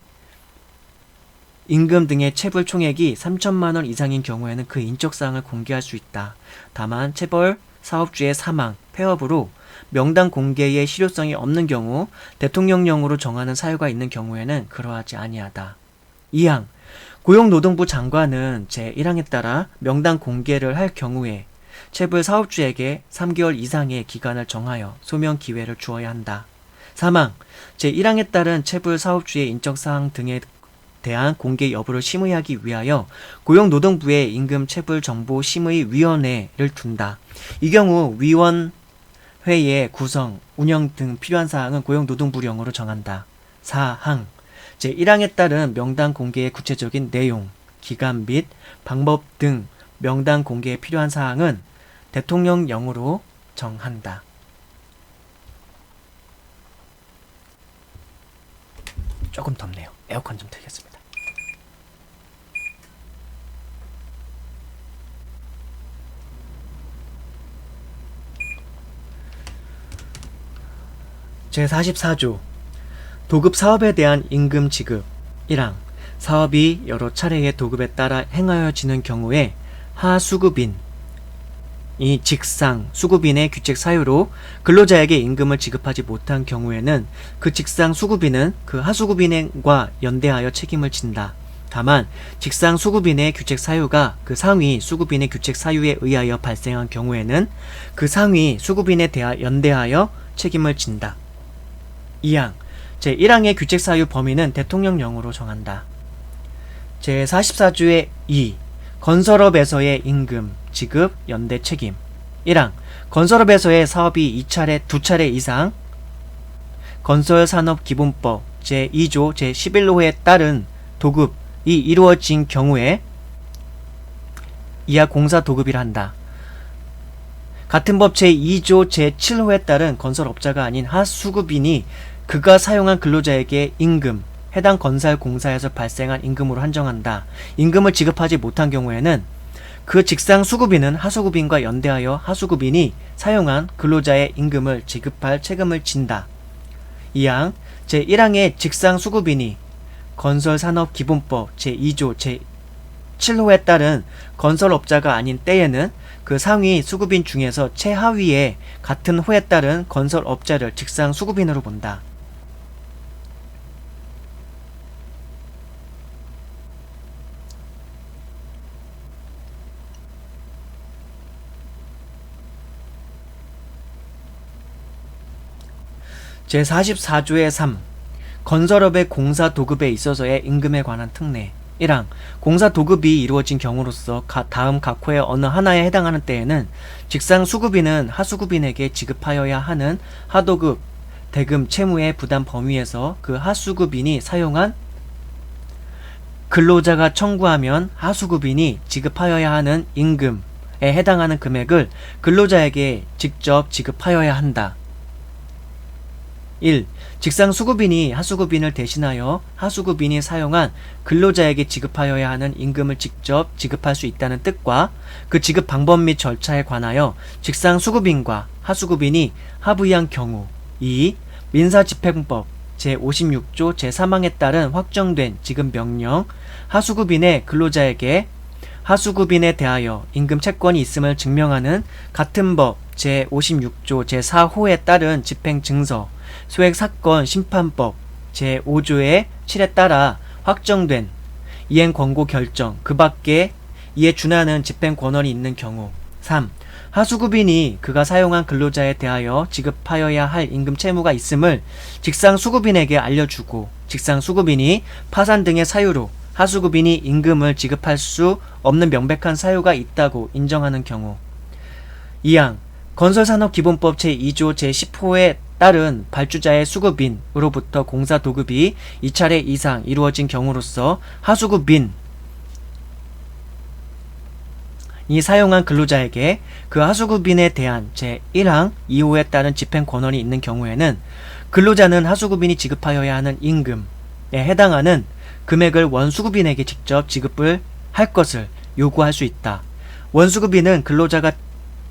임금 등의 체불 총액이 3천만 원 이상인 경우에는 그 인적사항을 공개할 수 있다. 다만 체벌 사업주의 사망, 폐업으로 명단 공개의 실효성이 없는 경우 대통령령으로 정하는 사유가 있는 경우에는 그러하지 아니하다. 2항 고용노동부 장관은 제1항에 따라 명단 공개를 할 경우에 체불 사업주에게 3개월 이상의 기간을 정하여 소명 기회를 주어야 한다. 3항 제1항에 따른 체불 사업주의 인적사항 등에 대한 공개 여부를 심의하기 위하여 고용노동부에 임금 체불 정보 심의위원회를 둔다. 이 경우 위원회의 구성, 운영 등 필요한 사항은 고용노동부령으로 정한다. 4항 제1항에 따른 명단 공개의 구체적인 내용, 기간 및 방법 등 명단 공개에 필요한 사항은 대통령령으로 정한다. 조금 덥네요. 에어컨 좀 틀겠습니다. 제44조 도급 사업에 대한 임금 지급. 1항 사업이 여러 차례의 도급에 따라 행하여지는 경우에 하수급인, 이 직상 수급인의 규책 사유로 근로자에게 임금을 지급하지 못한 경우에는 그 직상 수급인은 그 하수급인과 연대하여 책임을 진다. 다만 직상 수급인의 규책 사유가 그 상위 수급인의 규책 사유에 의하여 발생한 경우에는 그 상위 수급인에 대하 연대하여 책임을 진다. 2항 제1항의 규책 사유 범위는 대통령령으로 정한다. 제44조의 2 건설업에서의 임금, 지급, 연대 책임. 1항 건설업에서의 사업이 2차례 이상 건설산업기본법 제2조 제11호에 따른 도급이 이루어진 경우에 이하 공사 도급이라 한다. 같은 법 제2조 제7호에 따른 건설업자가 아닌 하수급인이 그가 사용한 근로자에게 임금, 해당 건설 공사에서 발생한 임금으로 한정한다. 임금을 지급하지 못한 경우에는 그 직상 수급인은 하수급인과 연대하여 하수급인이 사용한 근로자의 임금을 지급할 책임을 진다. 2항 제1항의 직상 수급인이 건설산업기본법 제2조 제7호에 따른 건설업자가 아닌 때에는 그 상위 수급인 중에서 최하위의 같은 호에 따른 건설업자를 직상 수급인으로 본다. 제44조의 3 건설업의 공사 도급에 있어서의 임금에 관한 특례. 1항 공사 도급이 이루어진 경우로서 다음 각 호의 어느 하나에 해당하는 때에는 직상 수급인은 하수급인에게 지급하여야 하는 하도급, 대금, 채무의 부담 범위에서 그 하수급인이 사용한 근로자가 청구하면 하수급인이 지급하여야 하는 임금에 해당하는 금액을 근로자에게 직접 지급하여야 한다. 1. 직상 수급인이 하수급인을 대신하여 하수급인이 사용한 근로자에게 지급하여야 하는 임금을 직접 지급할 수 있다는 뜻과 그 지급 방법 및 절차에 관하여 직상 수급인과 하수급인이 합의한 경우. 2. 민사집행법 제56조 제3항에 따른 확정된 지급 명령, 하수급인의 근로자에게 하수급인에 대하여 임금 채권이 있음을 증명하는 같은 법 제56조 제4호에 따른 집행증서, 소액사건 심판법 제5조의 7에 따라 확정된 이행권고 결정, 그 밖에 이에 준하는 집행권한이 있는 경우. 3. 하수급인이 그가 사용한 근로자에 대하여 지급하여야 할 임금 채무가 있음을 직상 수급인에게 알려주고 직상 수급인이 파산 등의 사유로 하수급인이 임금을 지급할 수 없는 명백한 사유가 있다고 인정하는 경우. 2항 건설산업기본법 제2조 제10호에 따른 발주자의 수급인으로부터 공사 도급이 2차례 이상 이루어진 경우로서 하수급인이 사용한 근로자에게 그 하수급인에 대한 제1항 2호에 따른 집행 권한이 있는 경우에는 근로자는 하수급인이 지급하여야 하는 임금에 해당하는 금액을 원수급인에게 직접 지급을 할 것을 요구할 수 있다. 원수급인은 근로자가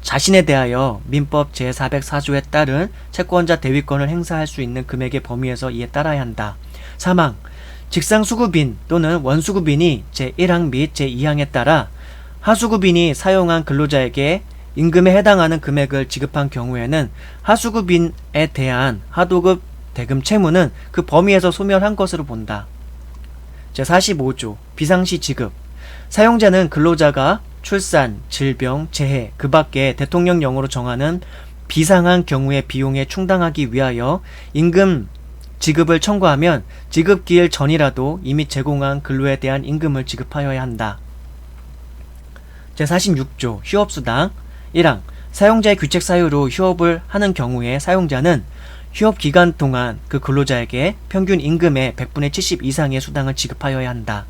자신에 대하여 민법 제404조에 따른 채권자 대위권을 행사할 수 있는 금액의 범위에서 이에 따라야 한다. 3항 직상수급인 또는 원수급인이 제1항 및 제2항에 따라 하수급인이 사용한 근로자에게 임금에 해당하는 금액을 지급한 경우에는 하수급인에 대한 하도급 대금 채무는 그 범위에서 소멸한 것으로 본다. 제45조 비상시 지급 사용자는 근로자가 출산, 질병, 재해, 그 밖에 대통령령으로 정하는 비상한 경우의 비용에 충당하기 위하여 임금 지급을 청구하면 지급기일 전이라도 이미 제공한 근로에 대한 임금을 지급하여야 한다. 제46조 휴업수당 1항 사용자의 규책 사유로 휴업을 하는 경우에 사용자는 휴업 기간 동안 그 근로자에게 평균 임금의 100분의 70 이상의 수당을 지급하여야 한다.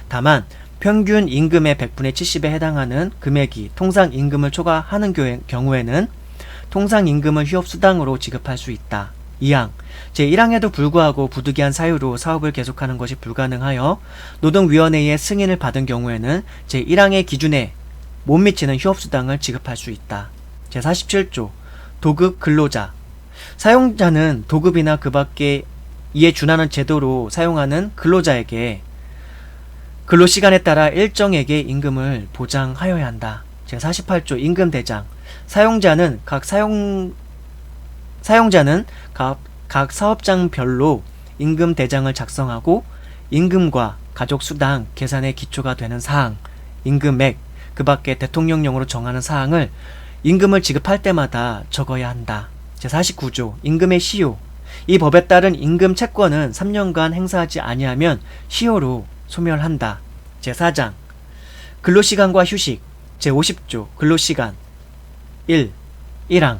다만 평균 임금의 100분의 70에 해당하는 금액이 통상 임금을 초과하는 경우에는 통상 임금을 휴업수당으로 지급할 수 있다. 2항 제1항에도 불구하고 부득이한 사유로 사업을 계속하는 것이 불가능하여 노동위원회의 승인을 받은 경우에는 제1항의 기준에 못 미치는 휴업수당을 지급할 수 있다. 제47조 도급 근로자 사용자는 도급이나 그 밖에 이에 준하는 제도로 사용하는 근로자에게 근로시간에 따라 일정에게 임금을 보장하여야 한다. 제48조 임금대장. 사용자는 각 사업장별로 임금대장을 작성하고 임금과 가족수당 계산의 기초가 되는 사항, 임금액, 그 밖에 대통령령으로 정하는 사항을 임금을 지급할 때마다 적어야 한다. 제49조 임금의 시효. 이 법에 따른 임금 채권은 3년간 행사하지 아니하면 시효로 소멸한다. 제4장 근로시간과 휴식. 제50조 근로시간 1항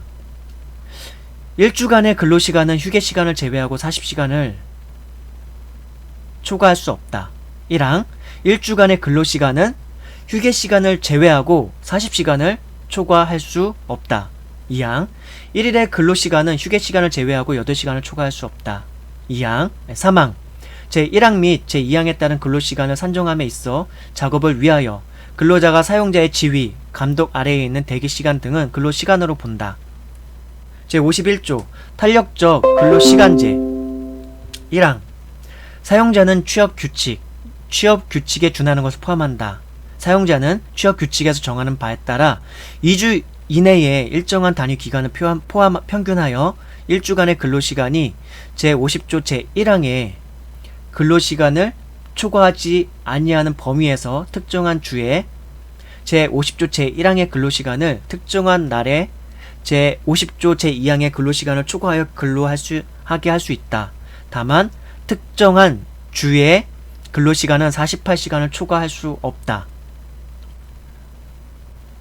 1주간의 근로시간은 휴게시간을 제외하고 40시간을 초과할 수 없다. 1항 1주간의 근로시간은 휴게시간을 제외하고 40시간을 초과할 수 없다. 2항 1일의 근로시간은 휴게시간을 제외하고 8시간을 초과할 수 없다. 2항 3항 제1항 및 제2항에 따른 근로시간을 산정함에 있어 작업을 위하여 근로자가 사용자의 지휘, 감독 아래에 있는 대기시간 등은 근로시간으로 본다. 제51조 탄력적 근로시간제. 1항 사용자는 취업규칙에 준하는 것을 포함한다. 사용자는 취업규칙에서 정하는 바에 따라 2주 이내에 일정한 단위 기간을 평균하여 1주간의 근로시간이 제50조 제1항에 근로시간을 초과하지 아니하는 범위에서 특정한 주에 제50조 제1항의 근로시간을 특정한 날에 제50조 제2항의 근로시간을 초과하여 하게 할 수 있다. 다만 특정한 주에 근로시간은 48시간을 초과할 수 없다.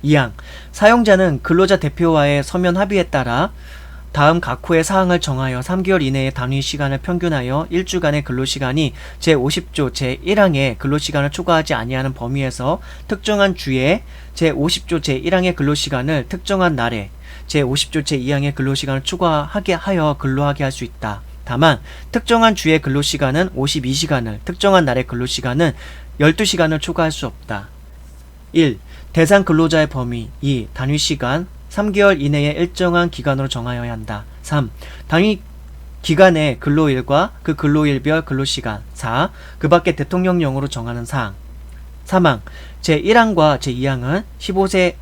2항 사용자는 근로자 대표와의 서면 합의에 따라 다음 각호의 사항을 정하여 3개월 이내의 단위 시간을 평균하여 1주간의 근로시간이 제50조 제1항의 근로시간을 초과하지 아니하는 범위에서 특정한 주에 제50조 제1항의 근로시간을 특정한 날에 제50조 제2항의 근로시간을 초과하게 하여 근로하게 할 수 있다. 다만 특정한 주의 근로시간은 52시간을, 특정한 날의 근로시간은 12시간을 초과할 수 없다. 1. 대상 근로자의 범위. 2. 단위시간 3개월 이내의 일정한 기간으로 정하여야 한다. 3. 단위 기간의 근로일과 그 근로일별 근로시간. 4. 그 밖에 대통령령으로 정하는 사항. 3항 제1항과 제2항은 15세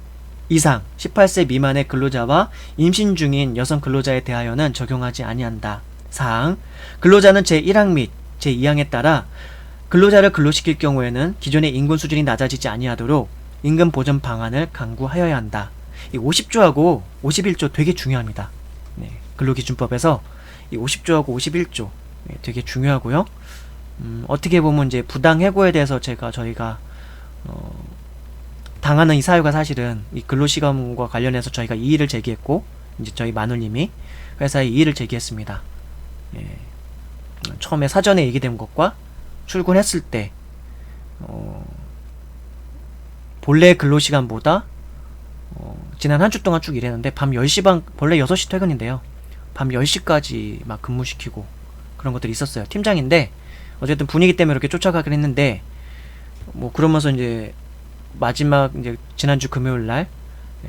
이상 18세 미만의 근로자와 임신 중인 여성 근로자에 대하여는 적용하지 아니한다. 4항 근로자는 제1항 및 제2항에 따라 근로자를 근로시킬 경우에는 기존의 임금 수준이 낮아지지 아니하도록 임금 보전 방안을 강구하여야 한다. 이 50조하고 51조 되게 중요합니다. 네, 근로기준법에서 이 50조하고 51조 되게 중요하고요. 어떻게 보면 이제 부당해고에 대해서 저희가 당하는 이 사유가 사실은 이 근로시간과 관련해서 저희가 이의를 제기했고, 이제 저희 마누님이 회사에 이의를 제기했습니다. 예, 처음에 사전에 얘기된 것과 출근했을 때 본래 근로시간보다 지난 한 주 동안 쭉 일했는데 밤 10시 반, 원래 6시 퇴근인데요. 밤 10시까지 막 근무시키고 그런 것들이 있었어요. 팀장인데 어쨌든 분위기 때문에 이렇게 쫓아가긴 했는데, 뭐 그러면서 이제 마지막 이제 지난주 금요일 날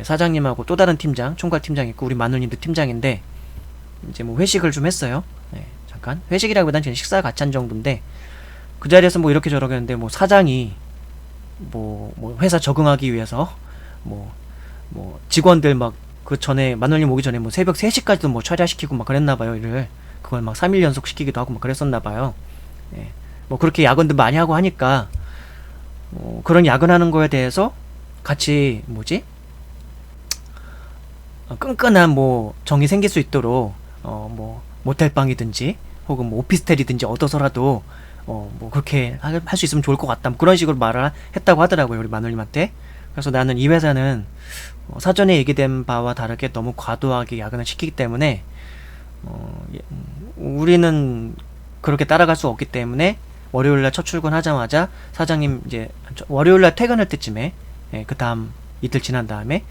사장님하고 또 다른 팀장, 총괄 팀장 있고 우리 마누님도 팀장인데 이제 뭐 회식을 좀 했어요. 네, 잠깐 회식이라기보단 그냥 식사 같이 한 정도인데, 그 자리에서 뭐 이렇게 저렇게 했는데 뭐 사장이 뭐 회사 적응하기 위해서 뭐 직원들 막 그 전에 마누님 오기 전에 뭐 새벽 3시까지도 뭐 철야시키고 막 그랬나봐요. 일을 그걸 막 3일 연속 시키기도 하고 막 그랬었나봐요. 예, 뭐 그렇게 야근도 많이 하고 하니까 그런 야근하는 거에 대해서 같이 끈끈한 뭐 정이 생길 수 있도록 뭐 모텔방이든지 혹은 뭐 오피스텔이든지 얻어서라도 뭐 그렇게 할 수 있으면 좋을 것 같다, 뭐 그런 식으로 말을 했다고 하더라고요, 우리 마누님한테. 그래서 나는 이 회사는 사전에 얘기된 바와 다르게 너무 과도하게 야근을 시키기 때문에 우리는 그렇게 따라갈 수 없기 때문에 월요일날 첫 출근하자마자 사장님 이제 월요일날 퇴근할 때쯤에, 그 다음 이틀 지난 다음에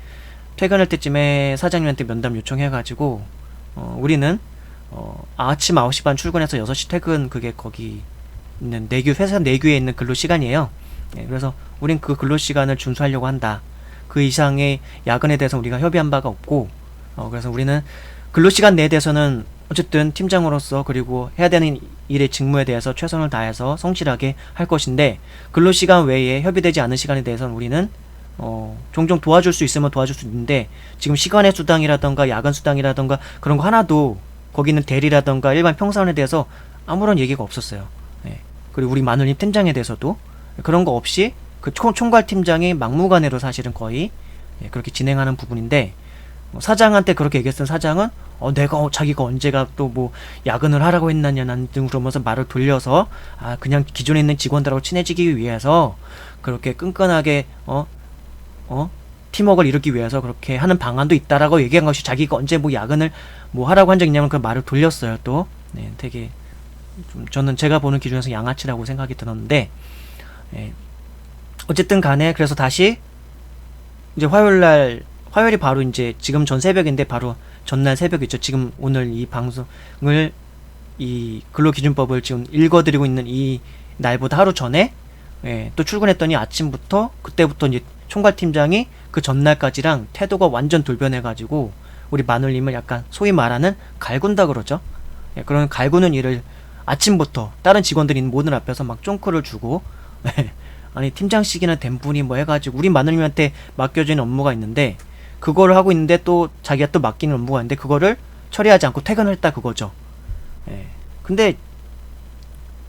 퇴근할 때쯤에 사장님한테 면담 요청해가지고 우리는 아침 9시 반 출근해서 6시 퇴근, 그게 거기 있는 회사 내규에 있는 근로시간이에요. 그래서 우린 그 근로시간을 준수하려고 한다. 그 이상의 야근에 대해서 우리가 협의한 바가 없고, 그래서 우리는 근로시간 내에 대해서는 어쨌든 팀장으로서 그리고 해야 되는 일의 직무에 대해서 최선을 다해서 성실하게 할 것인데, 근로시간 외에 협의되지 않은 시간에 대해서는 우리는 종종 도와줄 수 있으면 도와줄 수 있는데, 지금 시간의 수당이라던가 야근 수당이라던가 그런 거 하나도, 거기는 대리라던가 일반 평사원에 대해서 아무런 얘기가 없었어요. 예. 그리고 우리 마눌님 팀장에 대해서도 그런 거 없이 그 총괄팀장이 막무가내로 사실은 거의 그렇게 진행하는 부분인데, 사장한테 그렇게 얘기했던 사장은 자기가 언제가 또 뭐 야근을 하라고 했나냐 등 그러면서 말을 돌려서 그냥 기존에 있는 직원들하고 친해지기 위해서 그렇게 끈끈하게 팀워크를 이루기 위해서 그렇게 하는 방안도 있다라고 얘기한 것이, 자기가 언제 뭐 야근을 뭐 하라고 한 적 있냐면 그 말을 돌렸어요. 또 되게 좀 저는 제가 보는 기준에서 양아치라고 생각이 들었는데, 어쨌든 간에 그래서 다시 이제 화요일이 바로 이제 지금 전 새벽인데 바로 전날 새벽이죠. 지금 오늘 이 방송을, 이 근로기준법을 지금 읽어드리고 있는 이 날보다 하루 전에 또 출근했더니 아침부터 그때부터 이제 총괄팀장이 그 전날까지랑 태도가 완전 돌변해가지고 우리 마눌님을 약간 소위 말하는 갈군다 그러죠. 그런 갈구는 일을 아침부터 다른 직원들이 있는 모든 앞에서 막 쫑크를 주고 아니 팀장식이나 된 분이 뭐 해가지고 우리 마눌님한테 맡겨진 업무가 있는데, 그거를 하고 있는데 또 자기가 또 맡기는 업무가 있는데 그거를 처리하지 않고 퇴근을 했다 그거죠. 근데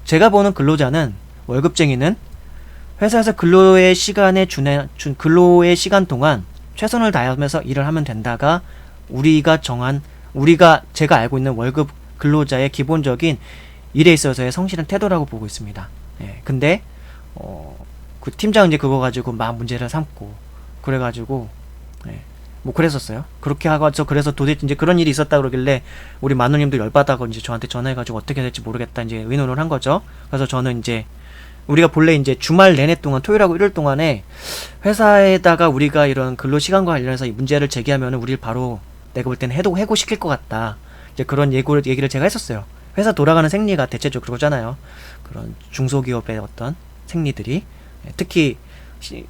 제가 보는 근로자는, 월급쟁이는 회사에서 근로의 시간에 근로의 시간 동안 최선을 다하면서 일을 하면 된다가 제가 알고 있는 월급 근로자의 기본적인 일에 있어서의 성실한 태도라고 보고 있습니다. 근데 그 팀장은 이제 그거 가지고 막 문제를 삼고 그래가지고 뭐 그랬었어요. 그렇게 하고서 그래서 도대체 이제 그런 일이 있었다 그러길래 우리 마누님도 열받아서 이제 저한테 전화해가지고 어떻게 될지 모르겠다 이제 의논을 한 거죠. 그래서 저는 이제 우리가 본래 이제 주말 내내 동안, 토요일하고 일요일 동안에 회사에다가 우리가 이런 근로 시간과 관련해서 이 문제를 제기하면은 우리를 바로 내가 볼 때는 해고시킬 것 같다. 이제 그런 얘기를 제가 했었어요. 회사 돌아가는 생리가 대체적으로 그러잖아요. 그런 중소기업의 어떤 생리들이, 특히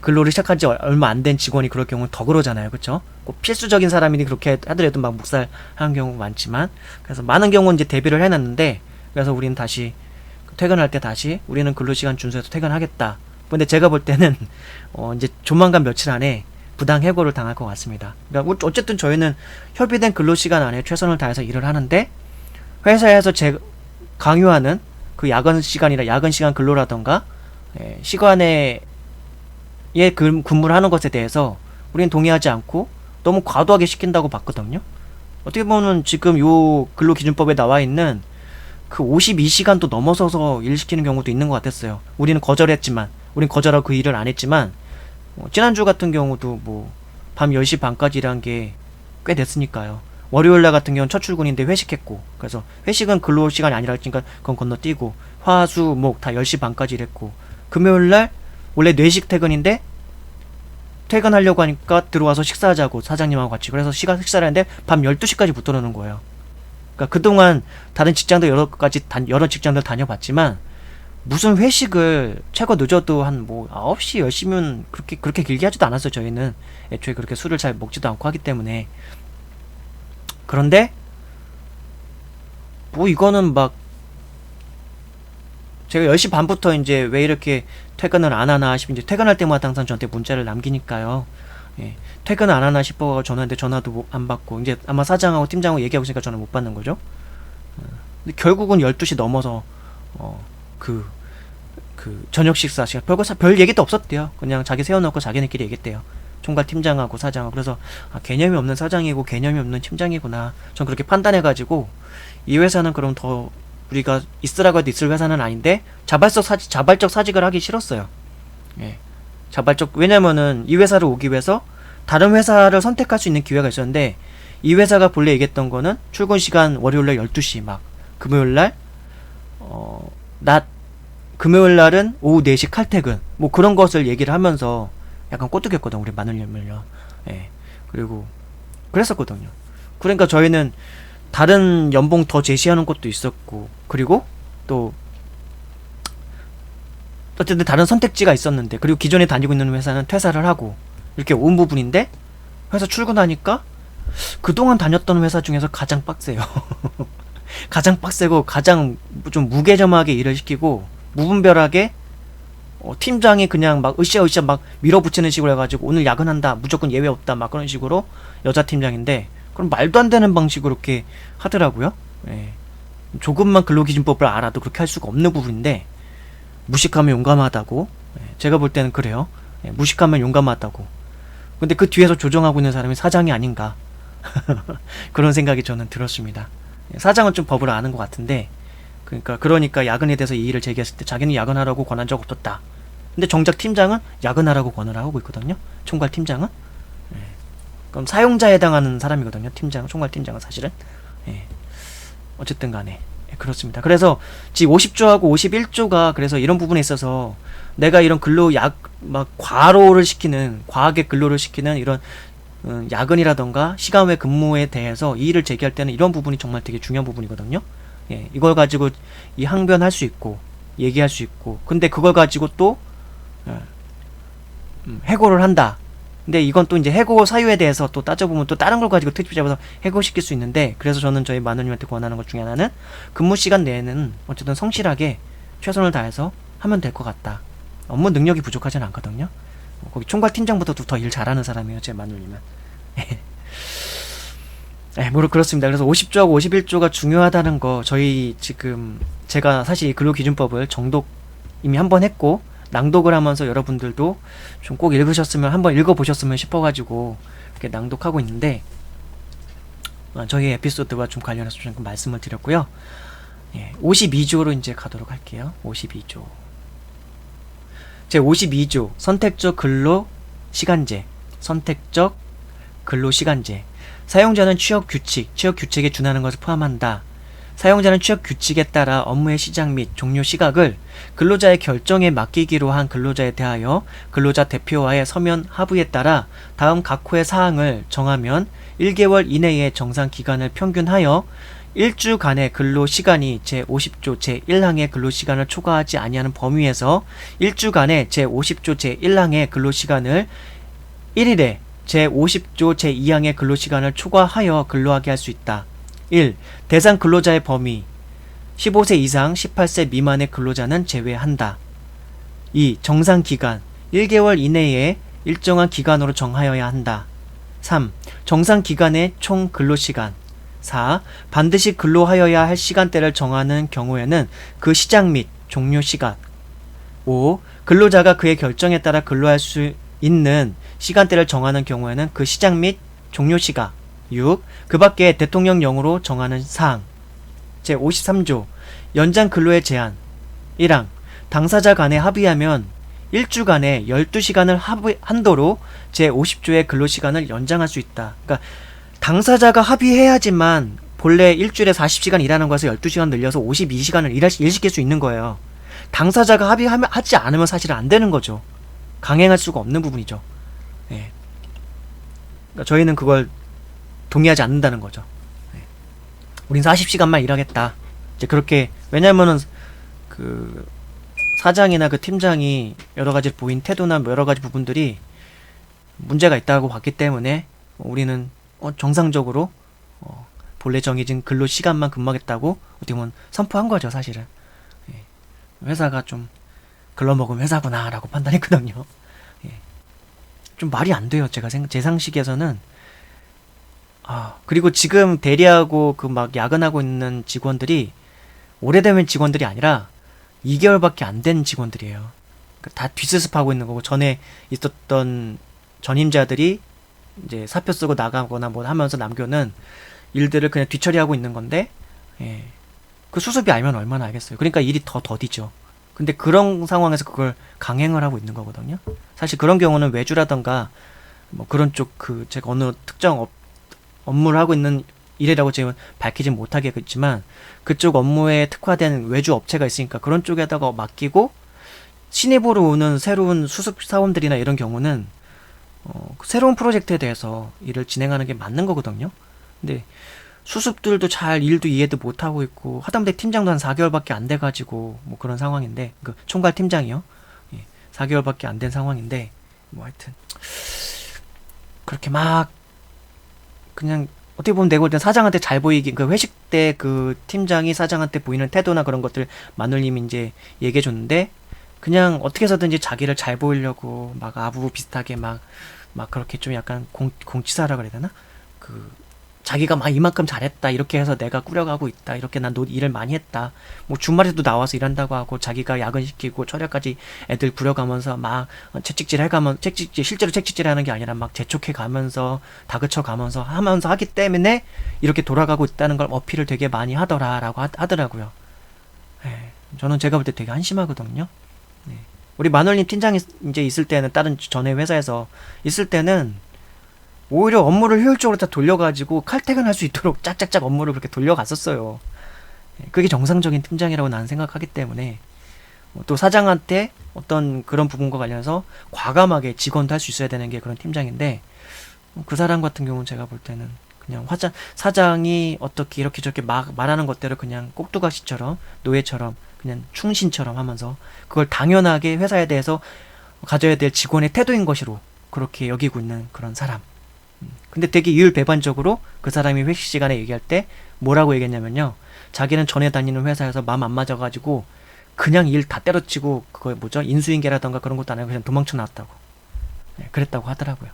근로를 시작한 지 얼마 안 된 직원이 그럴 경우는 더 그러잖아요. 그쵸? 꼭 필수적인 사람이 그렇게 하더라도 막 묵살하는 경우가 많지만, 그래서 많은 경우는 이제 대비를 해놨는데, 그래서 우리는 다시 퇴근할 때 다시 우리는 근로시간 준수해서 퇴근하겠다. 근데 제가 볼 때는 이제 조만간 며칠 안에 부당 해고를 당할 것 같습니다. 그러니까 어쨌든 저희는 협의된 근로시간 안에 최선을 다해서 일을 하는데, 회사에서 강요하는 그 야근 시간 근로라던가 시간에 근무를 하는 것에 대해서 우리는 동의하지 않고 너무 과도하게 시킨다고 봤거든요. 어떻게 보면 지금 요 근로기준법에 나와 있는 그 52시간도 넘어서서 일 시키는 경우도 있는 것 같았어요. 우리는 거절하고 그 일을 안 했지만, 지난주 같은 경우도 뭐 밤 10시 반까지 일한 게 꽤 됐으니까요. 월요일날 같은 경우는 첫 출근인데 회식했고, 그래서 회식은 근로시간이 아니라 그러니까 그건 건너뛰고, 화, 수, 목 다 10시 반까지 일했고, 금요일날 원래 뇌식 퇴근인데 퇴근하려고 하니까 들어와서 식사하자고 사장님하고 같이, 그래서 식사를 했는데 밤 12시까지 붙들어놓은 거예요. 그러니까 그동안 다른 직장도 여러 직장들 다녀봤지만 무슨 회식을 최고 늦어도 한 뭐 9시 10시면 그렇게 길게 하지도 않았어요. 저희는 애초에 그렇게 술을 잘 먹지도 않고 하기 때문에. 그런데 뭐 이거는 막 제가 10시 반부터 이제 왜 이렇게 퇴근을 안 하나 싶으면 이제 퇴근할 때마다 항상 저한테 문자를 남기니까요. 퇴근을 안 하나 싶어서 전화했는데 전화도 안 받고, 이제 아마 사장하고 팀장하고 얘기하고 있으니까 전화 못 받는 거죠. 근데 결국은 12시 넘어서 그 저녁 식사 시간 별 얘기도 없었대요. 그냥 자기 세워놓고 자기네끼리 얘기했대요. 총괄 팀장하고 사장하고. 그래서 개념이 없는 사장이고 개념이 없는 팀장이구나, 전 그렇게 판단해가지고 이 회사는 그럼 더 우리가 있으라고 해도 있을 회사는 아닌데 자발적 사직을 하기 싫었어요. 왜냐면은 이 회사를 오기 위해서 다른 회사를 선택할 수 있는 기회가 있었는데, 이 회사가 본래 얘기했던 거는 출근 시간 월요일날 12시, 막 금요일날 금요일날은 오후 4시 칼퇴근, 뭐 그런 것을 얘기를 하면서 약간 꼬투겼거든 우리 마눌님을요. 그리고 그랬었거든요. 그러니까 저희는 다른 연봉 더 제시하는 것도 있었고, 그리고 또 어쨌든 다른 선택지가 있었는데, 그리고 기존에 다니고 있는 회사는 퇴사를 하고 이렇게 온 부분인데, 회사 출근하니까 그동안 다녔던 회사 중에서 가장 빡세요. 가장 빡세고 가장 좀 무개점하게 일을 시키고 무분별하게 팀장이 그냥 막 으쌰으쌰 막 밀어붙이는 식으로 해가지고 오늘 야근한다 무조건 예외 없다 막 그런 식으로 여자 팀장인데 그럼 말도 안 되는 방식으로 이렇게 하더라고요. 예. 조금만 근로기준법을 알아도 그렇게 할 수가 없는 부분인데 무식하면 용감하다고. 예. 제가 볼 때는 그래요. 예. 무식하면 용감하다고. 근데 그 뒤에서 조정하고 있는 사람이 사장이 아닌가 그런 생각이 저는 들었습니다. 예. 사장은 좀 법을 아는 것 같은데 그러니까 야근에 대해서 이의를 제기했을 때 자기는 야근하라고 권한 적 없었다. 근데 정작 팀장은 야근하라고 권을 하고 있거든요. 총괄 팀장은. 예. 그럼 사용자에 해당하는 사람이거든요. 총괄 팀장은 사실은. 예. 어쨌든 간에 예, 그렇습니다. 그래서 지금 50조하고 51조가 그래서 이런 부분에 있어서 내가 이런 막 과로를 시키는 과하게 근로를 시키는 이런 야근이라던가 시간 외 근무에 대해서 이의를 제기할 때는 이런 부분이 정말 되게 중요한 부분이거든요. 예, 이걸 가지고 이 항변할 수 있고 얘기할 수 있고 근데 그걸 가지고 또 해고를 한다. 근데 이건 또 이제 해고 사유에 대해서 또 따져보면 또 다른 걸 가지고 트집 잡아서 해고시킬 수 있는데 그래서 저는 저희 마누님한테 권하는 것 중에 하나는 근무 시간 내에는 어쨌든 성실하게 최선을 다해서 하면 될 것 같다. 업무 능력이 부족하진 않거든요. 거기 총괄 팀장보다도 더 일 잘하는 사람이에요. 제 마누님은. 네, 그렇습니다. 그래서 50조하고 51조가 중요하다는 거 저희 지금 제가 사실 이 근로기준법을 정독 이미 한번 했고 낭독을 하면서 여러분들도 좀 꼭 읽으셨으면 한번 읽어보셨으면 싶어가지고 이렇게 낭독하고 있는데 저희 에피소드와 좀 관련해서 좀 말씀을 드렸고요. 예, 52조로 이제 가도록 할게요. 52조 제 52조 선택적 근로시간제 선택적 근로시간제 사용자는 취업규칙에 준하는 것을 포함한다. 사용자는 취업규칙에 따라 업무의 시작 및 종료 시각을 근로자의 결정에 맡기기로 한 근로자에 대하여 근로자 대표와의 서면 합의에 따라 다음 각 호의 사항을 정하면 1개월 이내의 정상 기간을 평균하여 1주간의 근로시간이 제50조 제1항의 근로시간을 초과하지 아니하는 범위에서 1주간의 제50조 제1항의 근로시간을 1일에 제50조 제2항의 근로시간을 초과하여 근로하게 할 수 있다. 1. 대상 근로자의 범위 15세 이상 18세 미만의 근로자는 제외한다. 2. 정상 기간 1개월 이내에 일정한 기간으로 정하여야 한다. 3. 정상 기간의 총 근로시간 4. 반드시 근로하여야 할 시간대를 정하는 경우에는 그 시작 및 종료 시각 5. 근로자가 그의 결정에 따라 근로할 수 있는 시간대를 정하는 경우에는 그 시작 및 종료 시각 6. 그 밖에 대통령령으로 정하는 사항 제53조 연장 근로의 제한 1항 당사자 간에 합의하면 1주간에 12시간을 한도로 제50조의 근로시간을 연장할 수 있다. 그러니까 당사자가 합의해야지만 본래 일주일에 40시간 일하는 것을 12시간 늘려서 52시간을 일시킬 수 있는 거예요. 당사자가 하지 않으면 사실 안 되는 거죠. 강행할 수가 없는 부분이죠. 예. 그러니까 저희는 그걸 동의하지 않는다는 거죠. 예. 우린 40시간만 일하겠다. 이제 그렇게 왜냐면은 그 사장이나 그 팀장이 여러 가지 보인 태도나 여러 가지 부분들이 문제가 있다고 봤기 때문에 우리는 정상적으로 본래 정해진 근로 시간만 근무하겠다고 어떻게 보면 선포한 거죠, 사실은. 예. 회사가 좀 글러먹은 회사구나라고 판단했거든요. 예. 좀 말이 안 돼요. 제 상식에서는. 그리고 지금 대리하고 그 막 야근하고 있는 직원들이 오래된 직원들이 아니라 2개월밖에 안 된 직원들이에요. 다 뒷수습하고 있는 거고 전에 있었던 전임자들이 이제 사표 쓰고 나가거나 뭐 하면서 남겨놓은 일들을 그냥 뒤처리하고 있는 건데 예. 그 수습이 알면 얼마나 알겠어요. 그러니까 일이 더 더디죠. 근데 그런 상황에서 그걸 강행을 하고 있는 거거든요. 사실 그런 경우는 외주라던가 뭐 그런 쪽 제가 어느 특정 업무를 하고 있는 일이라고 지금 밝히진 못하겠지만 그쪽 업무에 특화된 외주 업체가 있으니까 그런 쪽에다가 맡기고 신입으로 오는 새로운 수습 사원들이나 이런 경우는 새로운 프로젝트에 대해서 일을 진행하는 게 맞는 거거든요. 근데 수습들도 잘 일도 이해도 못하고 있고 하다못해 팀장도 한 4개월밖에 안 돼가지고 뭐 그런 상황인데 그 총괄 팀장이요. 예, 4개월밖에 안 된 상황인데 뭐 하여튼 그렇게 막 그냥 어떻게 보면 내가 볼 땐 사장한테 잘 보이기, 그 회식 때 그 팀장이 사장한테 보이는 태도나 그런 것들 마눌님이 이제 얘기해 줬는데, 그냥 어떻게 해서든지 자기를 잘 보이려고 막 아부 비슷하게 막 그렇게 좀 약간 공치사라 그래야 되나? 그 자기가 막 이만큼 잘했다 이렇게 해서 내가 꾸려가고 있다 이렇게 난 일을 많이 했다 뭐 주말에도 나와서 일한다고 하고 자기가 야근시키고 철야까지 애들 부려가면서 막 채찍질 해가면 실제로 채찍질 하는 게 아니라 막 재촉해 가면서 다그쳐 가면서 하면서 하기 때문에 이렇게 돌아가고 있다는 걸 어필을 되게 많이 하더라라고 하더라고요. 예, 저는 제가 볼 때 되게 한심하거든요. 네. 우리 마눌님 팀장이 이제 있을 때는 다른 전에 회사에서 있을 때는 오히려 업무를 효율적으로 다 돌려가지고 칼퇴근할 수 있도록 짝짝짝 업무를 그렇게 돌려갔었어요. 그게 정상적인 팀장이라고 나는 생각하기 때문에 또 사장한테 어떤 그런 부분과 관련해서 과감하게 직원도 할 수 있어야 되는 게 그런 팀장인데 그 사람 같은 경우는 제가 볼 때는 그냥 사장이 어떻게 이렇게 저렇게 말하는 것대로 그냥 꼭두각시처럼 노예처럼 그냥 충신처럼 하면서 그걸 당연하게 회사에 대해서 가져야 될 직원의 태도인 것으로 그렇게 여기고 있는 그런 사람. 근데 되게 이율배반적으로 그 사람이 회식 시간에 얘기할 때 뭐라고 얘기했냐면요. 자기는 전에 다니는 회사에서 마음 안 맞아가지고 그냥 일 다 때려치고 그거 뭐죠? 인수인계라던가 그런 것도 안 하고 그냥 도망쳐 나왔다고. 네, 그랬다고 하더라고요.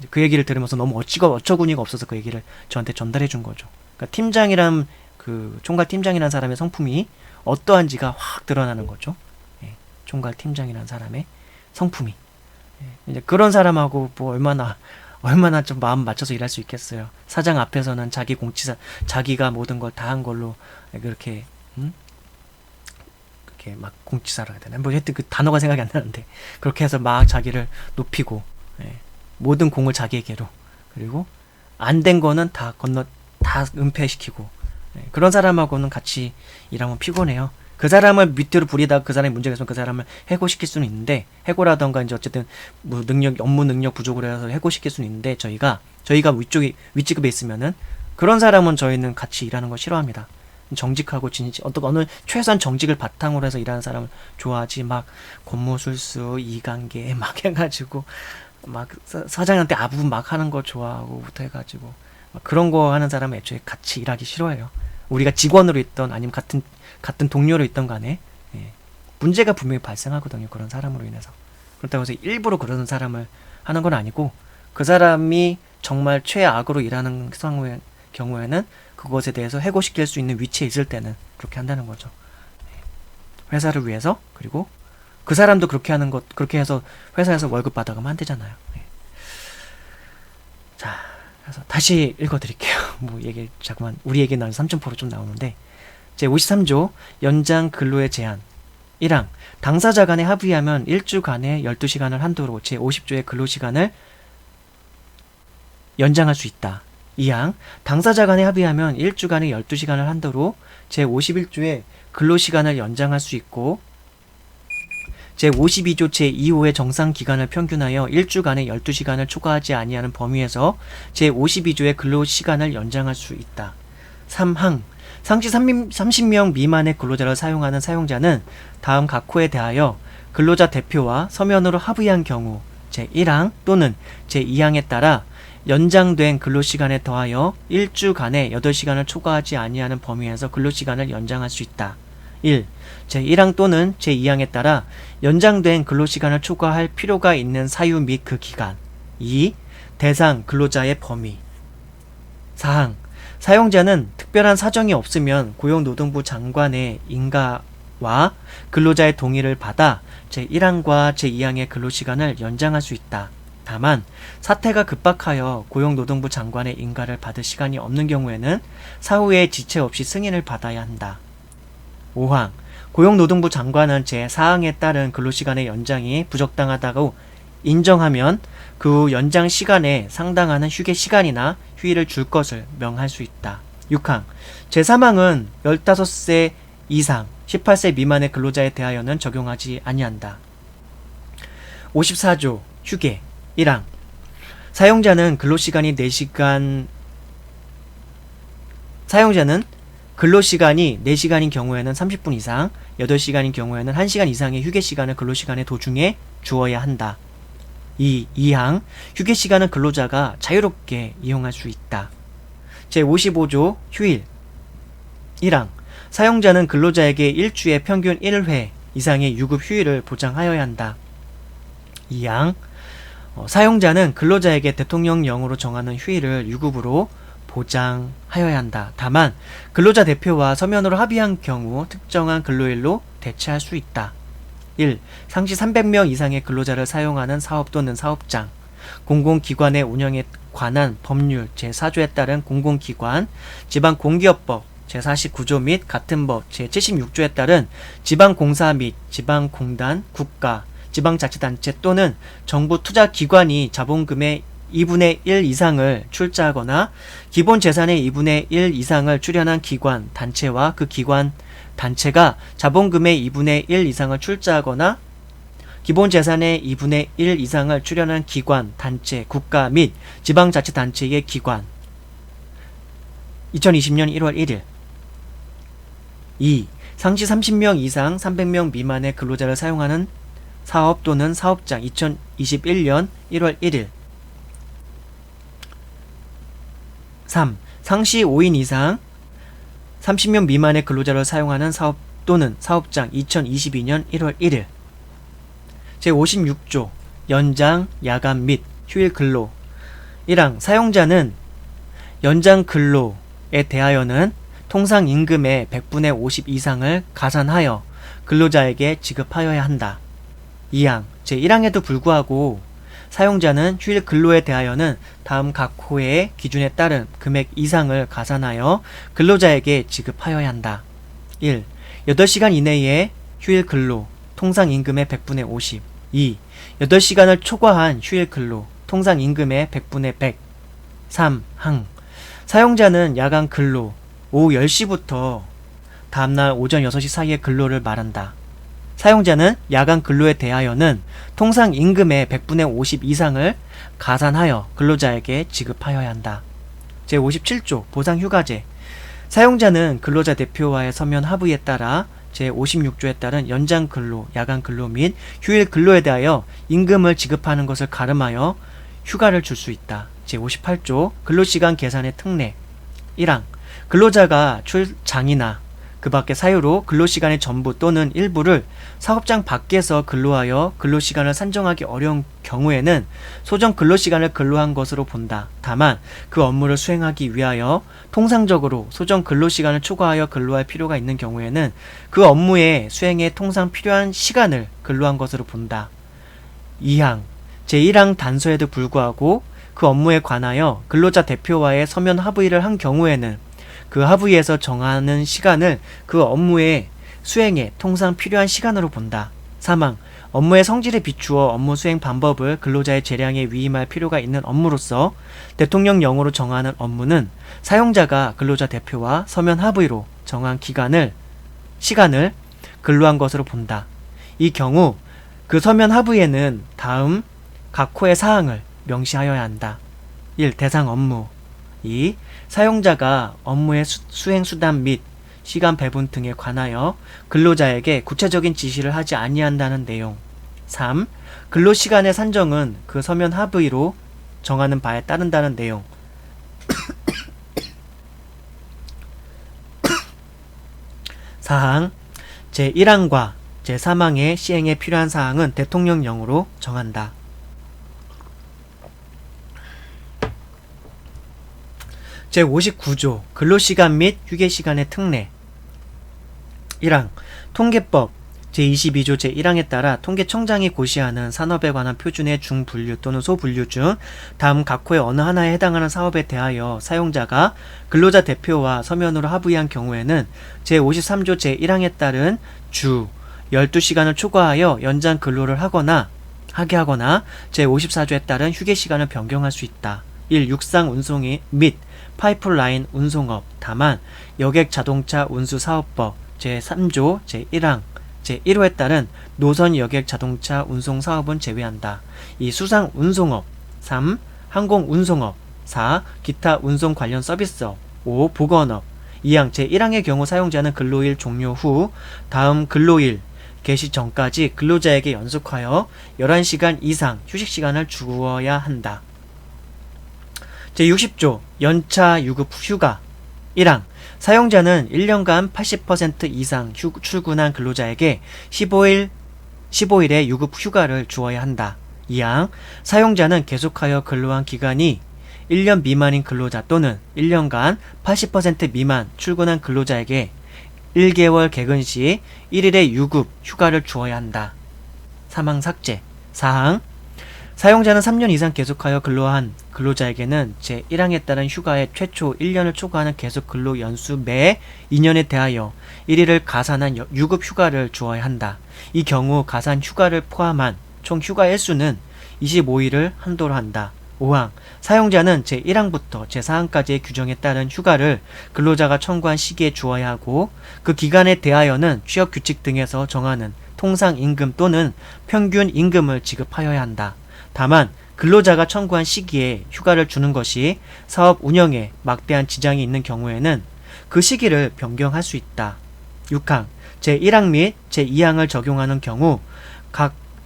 그 얘기를 들으면서 너무 어처구니가 없어서 그 얘기를 저한테 전달해 준 거죠. 그러니까 팀장이란 그 총괄 팀장이라는 사람의 성품이 어떠한지가 확 드러나는 거죠. 네, 총괄 팀장이라는 사람의 성품이. 네, 이제 그런 사람하고 뭐 얼마나 좀 마음 맞춰서 일할 수 있겠어요. 사장 앞에서는 자기가 모든 걸 다 한 걸로 그렇게 그렇게 막 공치사라 해야 되나? 뭐 하여튼 그 단어가 생각이 안 나는데 그렇게 해서 막 자기를 높이고 모든 공을 자기에게로 그리고 안 된 거는 다 은폐시키고 그런 사람하고는 같이 일하면 피곤해요. 그 사람을 밑으로 부리다가 그 사람이 문제가 있으면 그 사람을 해고시킬 수는 있는데 해고라던가 이제 어쨌든 뭐 업무 능력 부족으로 해서 해고시킬 수는 있는데 저희가 윗직급에 있으면은 그런 사람은 저희는 같이 일하는 걸 싫어합니다. 정직하고 어느 최소한 정직을 바탕으로 해서 일하는 사람을 좋아하지 막 권모술수 이관계 막 해가지고 막 사장한테 아부 막 하는 거 좋아하고부터 해가지고 막 그런 거 하는 사람은 애초에 같이 일하기 싫어해요. 우리가 직원으로 있던 아니면 같은 동료로 있던 간에 문제가 분명히 발생하거든요. 그런 사람으로 인해서. 그렇다고 해서 일부러 그러는 사람을 하는 건 아니고 그 사람이 정말 최악으로 일하는 경우에는 그것에 대해서 해고시킬 수 있는 위치에 있을 때는 그렇게 한다는 거죠. 회사를 위해서 그리고 그 사람도 그렇게 해서 회사에서 월급 받아가면 안 되잖아요. 자, 그래서 다시 읽어드릴게요. 뭐 자꾸만 우리 얘기 나와서 3.4로 좀 나오는데 제53조 연장 근로의 제한 1항 당사자 간에 합의하면 1주간의 12시간을 한도로 제50조의 근로시간을 연장할 수 있다. 2항 당사자 간에 합의하면 1주간의 12시간을 한도로 제51조의 근로시간을 연장할 수 있고 제52조 제2호의 정상기간을 평균하여 1주간의 12시간을 초과하지 아니하는 범위에서 제52조의 근로시간을 연장할 수 있다. 3항 상시 30명 미만의 근로자를 사용하는 사용자는 다음 각호에 대하여 근로자 대표와 서면으로 합의한 경우 제1항 또는 제2항에 따라 연장된 근로시간에 더하여 1주간에 8시간을 초과하지 아니하는 범위에서 근로시간을 연장할 수 있다. 1. 제1항 또는 제2항에 따라 연장된 근로시간을 초과할 필요가 있는 사유 및 그 기간. 2. 대상 근로자의 범위. 4항 사용자는 특별한 사정이 없으면 고용노동부 장관의 인가와 근로자의 동의를 받아 제1항과 제2항의 근로시간을 연장할 수 있다. 다만 사태가 급박하여 고용노동부 장관의 인가를 받을 시간이 없는 경우에는 사후에 지체 없이 승인을 받아야 한다. 5항 고용노동부 장관은 제4항에 따른 근로시간의 연장이 부적당하다고 인정하면 그 후 연장 시간에 상당하는 휴게 시간이나 휴일을 줄 것을 명할 수 있다. 6항 제3항은 15세 이상 18세 미만의 근로자에 대하여는 적용하지 아니한다. 54조 휴게 1항 사용자는 근로시간이 4시간인 경우에는 30분 이상, 8시간인 경우에는 1시간 이상의 휴게시간을 근로시간의 도중에 주어야 한다. 2항 휴게시간은 근로자가 자유롭게 이용할 수 있다. 제55조 휴일 1항 사용자는 근로자에게 일주에 평균 1회 이상의 유급 휴일을 보장하여야 한다. 2항 사용자는 근로자에게 대통령령으로 정하는 휴일을 유급으로 보장하여야 한다. 다만 근로자 대표와 서면으로 합의한 경우 특정한 근로일로 대체할 수 있다. 1. 상시 300명 이상의 근로자를 사용하는 사업 또는 사업장, 공공기관의 운영에 관한 법률 제4조에 따른 공공기관, 지방공기업법 제49조 및 같은 법 제76조에 따른 지방공사 및 지방공단, 국가, 지방자치단체 또는 정부 투자기관이 자본금의 2분의 1 이상을 출자하거나 기본 재산의 2분의 1 이상을 출연한 기관, 단체와 그 기관, 단체가 자본금의 2분의 1 이상을 출자하거나 기본 재산의 2분의 1 이상을 출연한 기관, 단체, 국가 및 지방자치단체의 기관 2020년 1월 1일 2. 상시 30명 이상 300명 미만의 근로자를 사용하는 사업 또는 사업장 2021년 1월 1일 3. 상시 5인 이상 30명 미만의 근로자를 사용하는 사업 또는 사업장 2022년 1월 1일 제56조 연장, 야간 및 휴일 근로 1항 사용자는 연장 근로에 대하여는 통상 임금의 100분의 50 이상을 가산하여 근로자에게 지급하여야 한다. 2항 제1항에도 불구하고 사용자는 휴일 근로에 대하여는 다음 각 호의 기준에 따른 금액 이상을 가산하여 근로자에게 지급하여야 한다. 1. 8시간 이내의 휴일 근로 통상 임금의 100분의 50. 2. 8시간을 초과한 휴일 근로 통상 임금의 100분의 100. 3항 사용자는 야간 근로 오후 10시부터 다음날 오전 6시 사이의 근로를 말한다. 사용자는 야간 근로에 대하여는 통상 임금의 100분의 50 이상을 가산하여 근로자에게 지급하여야 한다. 제57조 보상휴가제 사용자는 근로자 대표와의 서면 합의에 따라 제56조에 따른 연장 근로, 야간 근로 및 휴일 근로에 대하여 임금을 지급하는 것을 가름하여 휴가를 줄 수 있다. 제58조 근로시간 계산의 특례 1항 근로자가 출장이나 그 밖의 사유로 근로시간의 전부 또는 일부를 사업장 밖에서 근로하여 근로시간을 산정하기 어려운 경우에는 소정 근로시간을 근로한 것으로 본다. 다만 그 업무를 수행하기 위하여 통상적으로 소정 근로시간을 초과하여 근로할 필요가 있는 경우에는 그 업무의 수행에 통상 필요한 시간을 근로한 것으로 본다. 2항 제1항 단서에도 불구하고 그 업무에 관하여 근로자 대표와의 서면 합의를 한 경우에는 그 합의에서 정하는 시간을 그 업무의 수행에 통상 필요한 시간으로 본다. 3항 업무의 성질에 비추어 업무 수행 방법을 근로자의 재량에 위임할 필요가 있는 업무로서 대통령령으로 정하는 업무는 사용자가 근로자 대표와 서면 합의로 정한 시간을 근로한 것으로 본다. 이 경우 그 서면 합의에는 다음 각 호의 사항을 명시하여야 한다. 1. 대상 업무 2. 사용자가 업무의 수행 수단 및 시간 배분 등에 관하여 근로자에게 구체적인 지시를 하지 아니한다는 내용 3. 근로시간의 산정은 그 서면 합의로 정하는 바에 따른다는 내용 4항 제1항과 제3항의 시행에 필요한 사항은 대통령령으로 정한다. 제59조 근로시간 및 휴게시간의 특례 1항 통계법 제22조 제1항에 따라 통계청장이 고시하는 산업에 관한 표준의 중분류 또는 소분류 중 다음 각 호의 어느 하나에 해당하는 사업에 대하여 사용자가 근로자 대표와 서면으로 합의한 경우에는 제53조 제1항에 따른 주 12시간을 초과하여 연장 근로를 하게 하거나 제54조에 따른 휴게시간을 변경할 수 있다. 1. 육상 운송이 및 파이프라인 운송업 다만 여객 자동차 운수사업법 제3조 제1항 제1호에 따른 노선 여객 자동차 운송 사업은 제외한다. 2. 수상 운송업 3. 항공 운송업 4. 기타 운송 관련 서비스업 5. 보건업 2항 제1항의 경우 사용자는 근로일 종료 후 다음 근로일 개시 전까지 근로자에게 연속하여 11시간 이상 휴식시간을 주어야 한다. 제60조 연차 유급 휴가 1항 사용자는 1년간 80% 이상 출근한 근로자에게 15일의 유급 휴가를 주어야 한다. 2항 사용자는 계속하여 근로한 기간이 1년 미만인 근로자 또는 1년간 80% 미만 출근한 근로자에게 1개월 개근 시 1일의 유급 휴가를 주어야 한다. 3항 삭제. 4항 사용자는 3년 이상 계속하여 근로한 근로자에게는 제1항에 따른 휴가의 최초 1년을 초과하는 계속 근로 연수 매 2년에 대하여 1일을 가산한 유급 휴가를 주어야 한다. 이 경우 가산 휴가를 포함한 총 휴가 일수는 25일을 한도로 한다. 5항 사용자는 제1항부터 제4항까지의 규정에 따른 휴가를 근로자가 청구한 시기에 주어야 하고 그 기간에 대하여는 취업규칙 등에서 정하는 통상임금 또는 평균임금을 지급하여야 한다. 다만 근로자가 청구한 시기에 휴가를 주는 것이 사업 운영에 막대한 지장이 있는 경우에는 그 시기를 변경할 수 있다. 6항 제1항 및 제2항을 적용하는 경우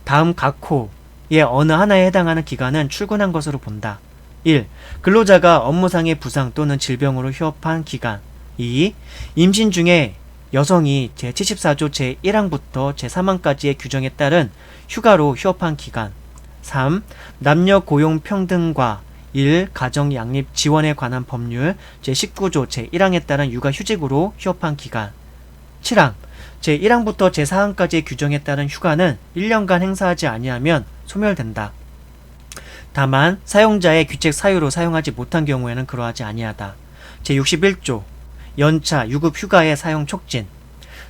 다음 각 호의 어느 하나에 해당하는 기간은 출근한 것으로 본다. 1. 근로자가 업무상의 부상 또는 질병으로 휴업한 기간. 2. 임신 중에 여성이 제74조 제1항부터 제3항까지의 규정에 따른 휴가로 휴업한 기간. 3. 남녀 고용 평등과 1. 가정 양립 지원에 관한 법률 제19조 제1항에 따른 육아휴직으로 휴업한 기간. 7항 제1항부터 제4항까지의 규정에 따른 휴가는 1년간 행사하지 아니하면 소멸된다. 다만 사용자의 귀책 사유로 사용하지 못한 경우에는 그러하지 아니하다. 제61조 연차 유급 휴가의 사용 촉진.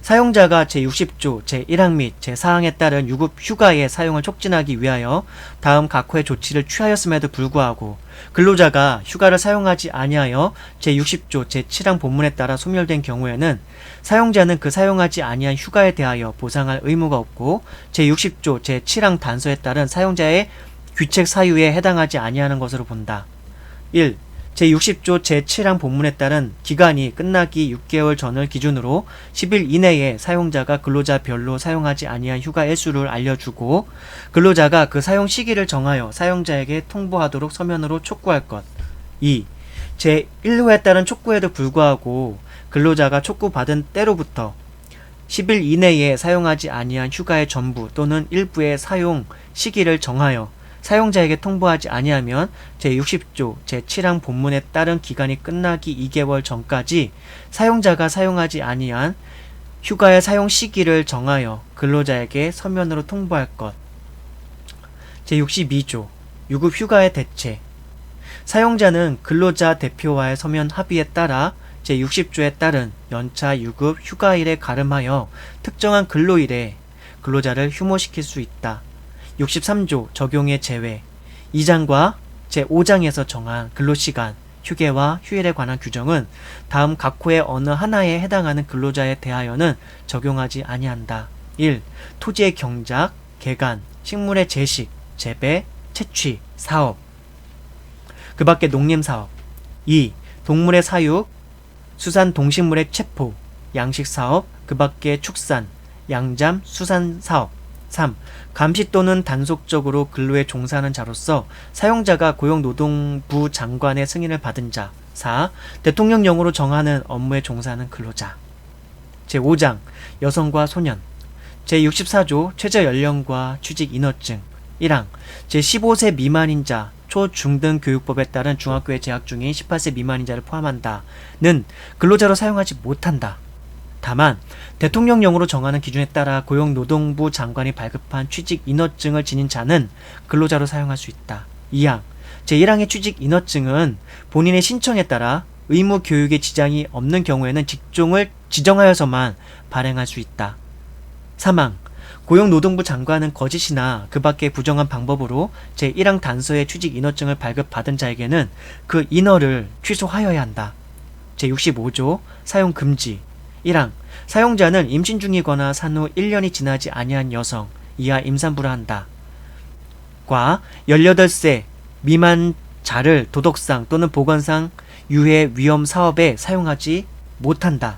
사용자가 제60조 제1항 및 제4항에 따른 유급 휴가의 사용을 촉진하기 위하여 다음 각 호의 조치를 취하였음에도 불구하고 근로자가 휴가를 사용하지 아니하여 제60조 제7항 본문에 따라 소멸된 경우에는 사용자는 그 사용하지 아니한 휴가에 대하여 보상할 의무가 없고 제60조 제7항 단서에 따른 사용자의 귀책 사유에 해당하지 아니하는 것으로 본다. 1. 제60조 제7항 본문에 따른 기간이 끝나기 6개월 전을 기준으로 10일 이내에 사용자가 근로자별로 사용하지 아니한 휴가 일수를 알려주고 근로자가 그 사용 시기를 정하여 사용자에게 통보하도록 서면으로 촉구할 것. 2. 제1호에 따른 촉구에도 불구하고 근로자가 촉구받은 때로부터 10일 이내에 사용하지 아니한 휴가의 전부 또는 일부의 사용 시기를 정하여 사용자에게 통보하지 아니하면 제60조 제7항 본문에 따른 기간이 끝나기 2개월 전까지 사용자가 사용하지 아니한 휴가의 사용 시기를 정하여 근로자에게 서면으로 통보할 것. 제62조 유급 휴가의 대체. 사용자는 근로자 대표와의 서면 합의에 따라 제60조에 따른 연차 유급 휴가일에 가름하여 특정한 근로일에 근로자를 휴무시킬 수 있다. 63조 적용의 제외. 2장과 제5장에서 정한 근로시간, 휴게와 휴일에 관한 규정은 다음 각 호의 어느 하나에 해당하는 근로자에 대하여는 적용하지 아니한다. 1. 토지의 경작, 개간, 식물의 재식, 재배, 채취, 사업. 그 밖에 농림사업. 2. 동물의 사육, 수산 동식물의 체포, 양식사업, 그 밖에 축산, 양잠, 수산사업. 3. 감시 또는 단속적으로 근로에 종사하는 자로서 사용자가 고용노동부 장관의 승인을 받은 자. 4. 대통령령으로 정하는 업무에 종사하는 근로자. 제5장 여성과 소년. 제64조 최저연령과 취직인허증. 1항 제15세 미만인 자 초중등교육법에 따른 중학교에 재학 중인 18세 미만인 자를 포함한다는 근로자로 사용하지 못한다. 다만 대통령령으로 정하는 기준에 따라 고용노동부 장관이 발급한 취직인허증을 지닌 자는 근로자로 사용할 수 있다. 2항 제1항의 취직인허증은 본인의 신청에 따라 의무 교육에 지장이 없는 경우에는 직종을 지정하여서만 발행할 수 있다. 3항 고용노동부 장관은 거짓이나 그 밖의 부정한 방법으로 제1항 단서의 취직인허증을 발급받은 자에게는 그 인허를 취소하여야 한다. 제65조 사용금지. 1항 사용자는 임신 중이거나 산후 1년이 지나지 아니한 여성 이하 임산부라 한다. 과 18세 미만 자를 도덕상 또는 보건상 유해 위험 사업에 사용하지 못한다.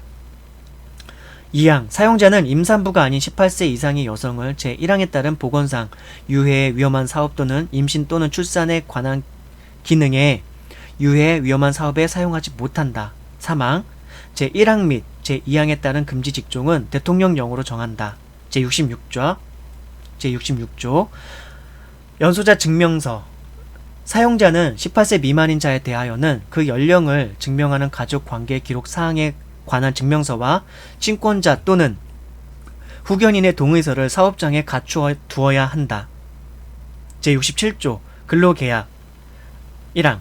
2항 사용자는 임산부가 아닌 18세 이상의 여성을 제1항에 따른 보건상 유해 위험한 사업 또는 임신 또는 출산에 관한 기능에 유해 위험한 사업에 사용하지 못한다. 사망. 제1항 및 제2항에 따른 금지 직종은 대통령령으로 정한다. 제66조 연소자 증명서. 사용자는 18세 미만인 자에 대하여는 그 연령을 증명하는 가족관계 기록 사항에 관한 증명서와 친권자 또는 후견인의 동의서를 사업장에 갖추어 두어야 한다. 제67조 근로계약. 1항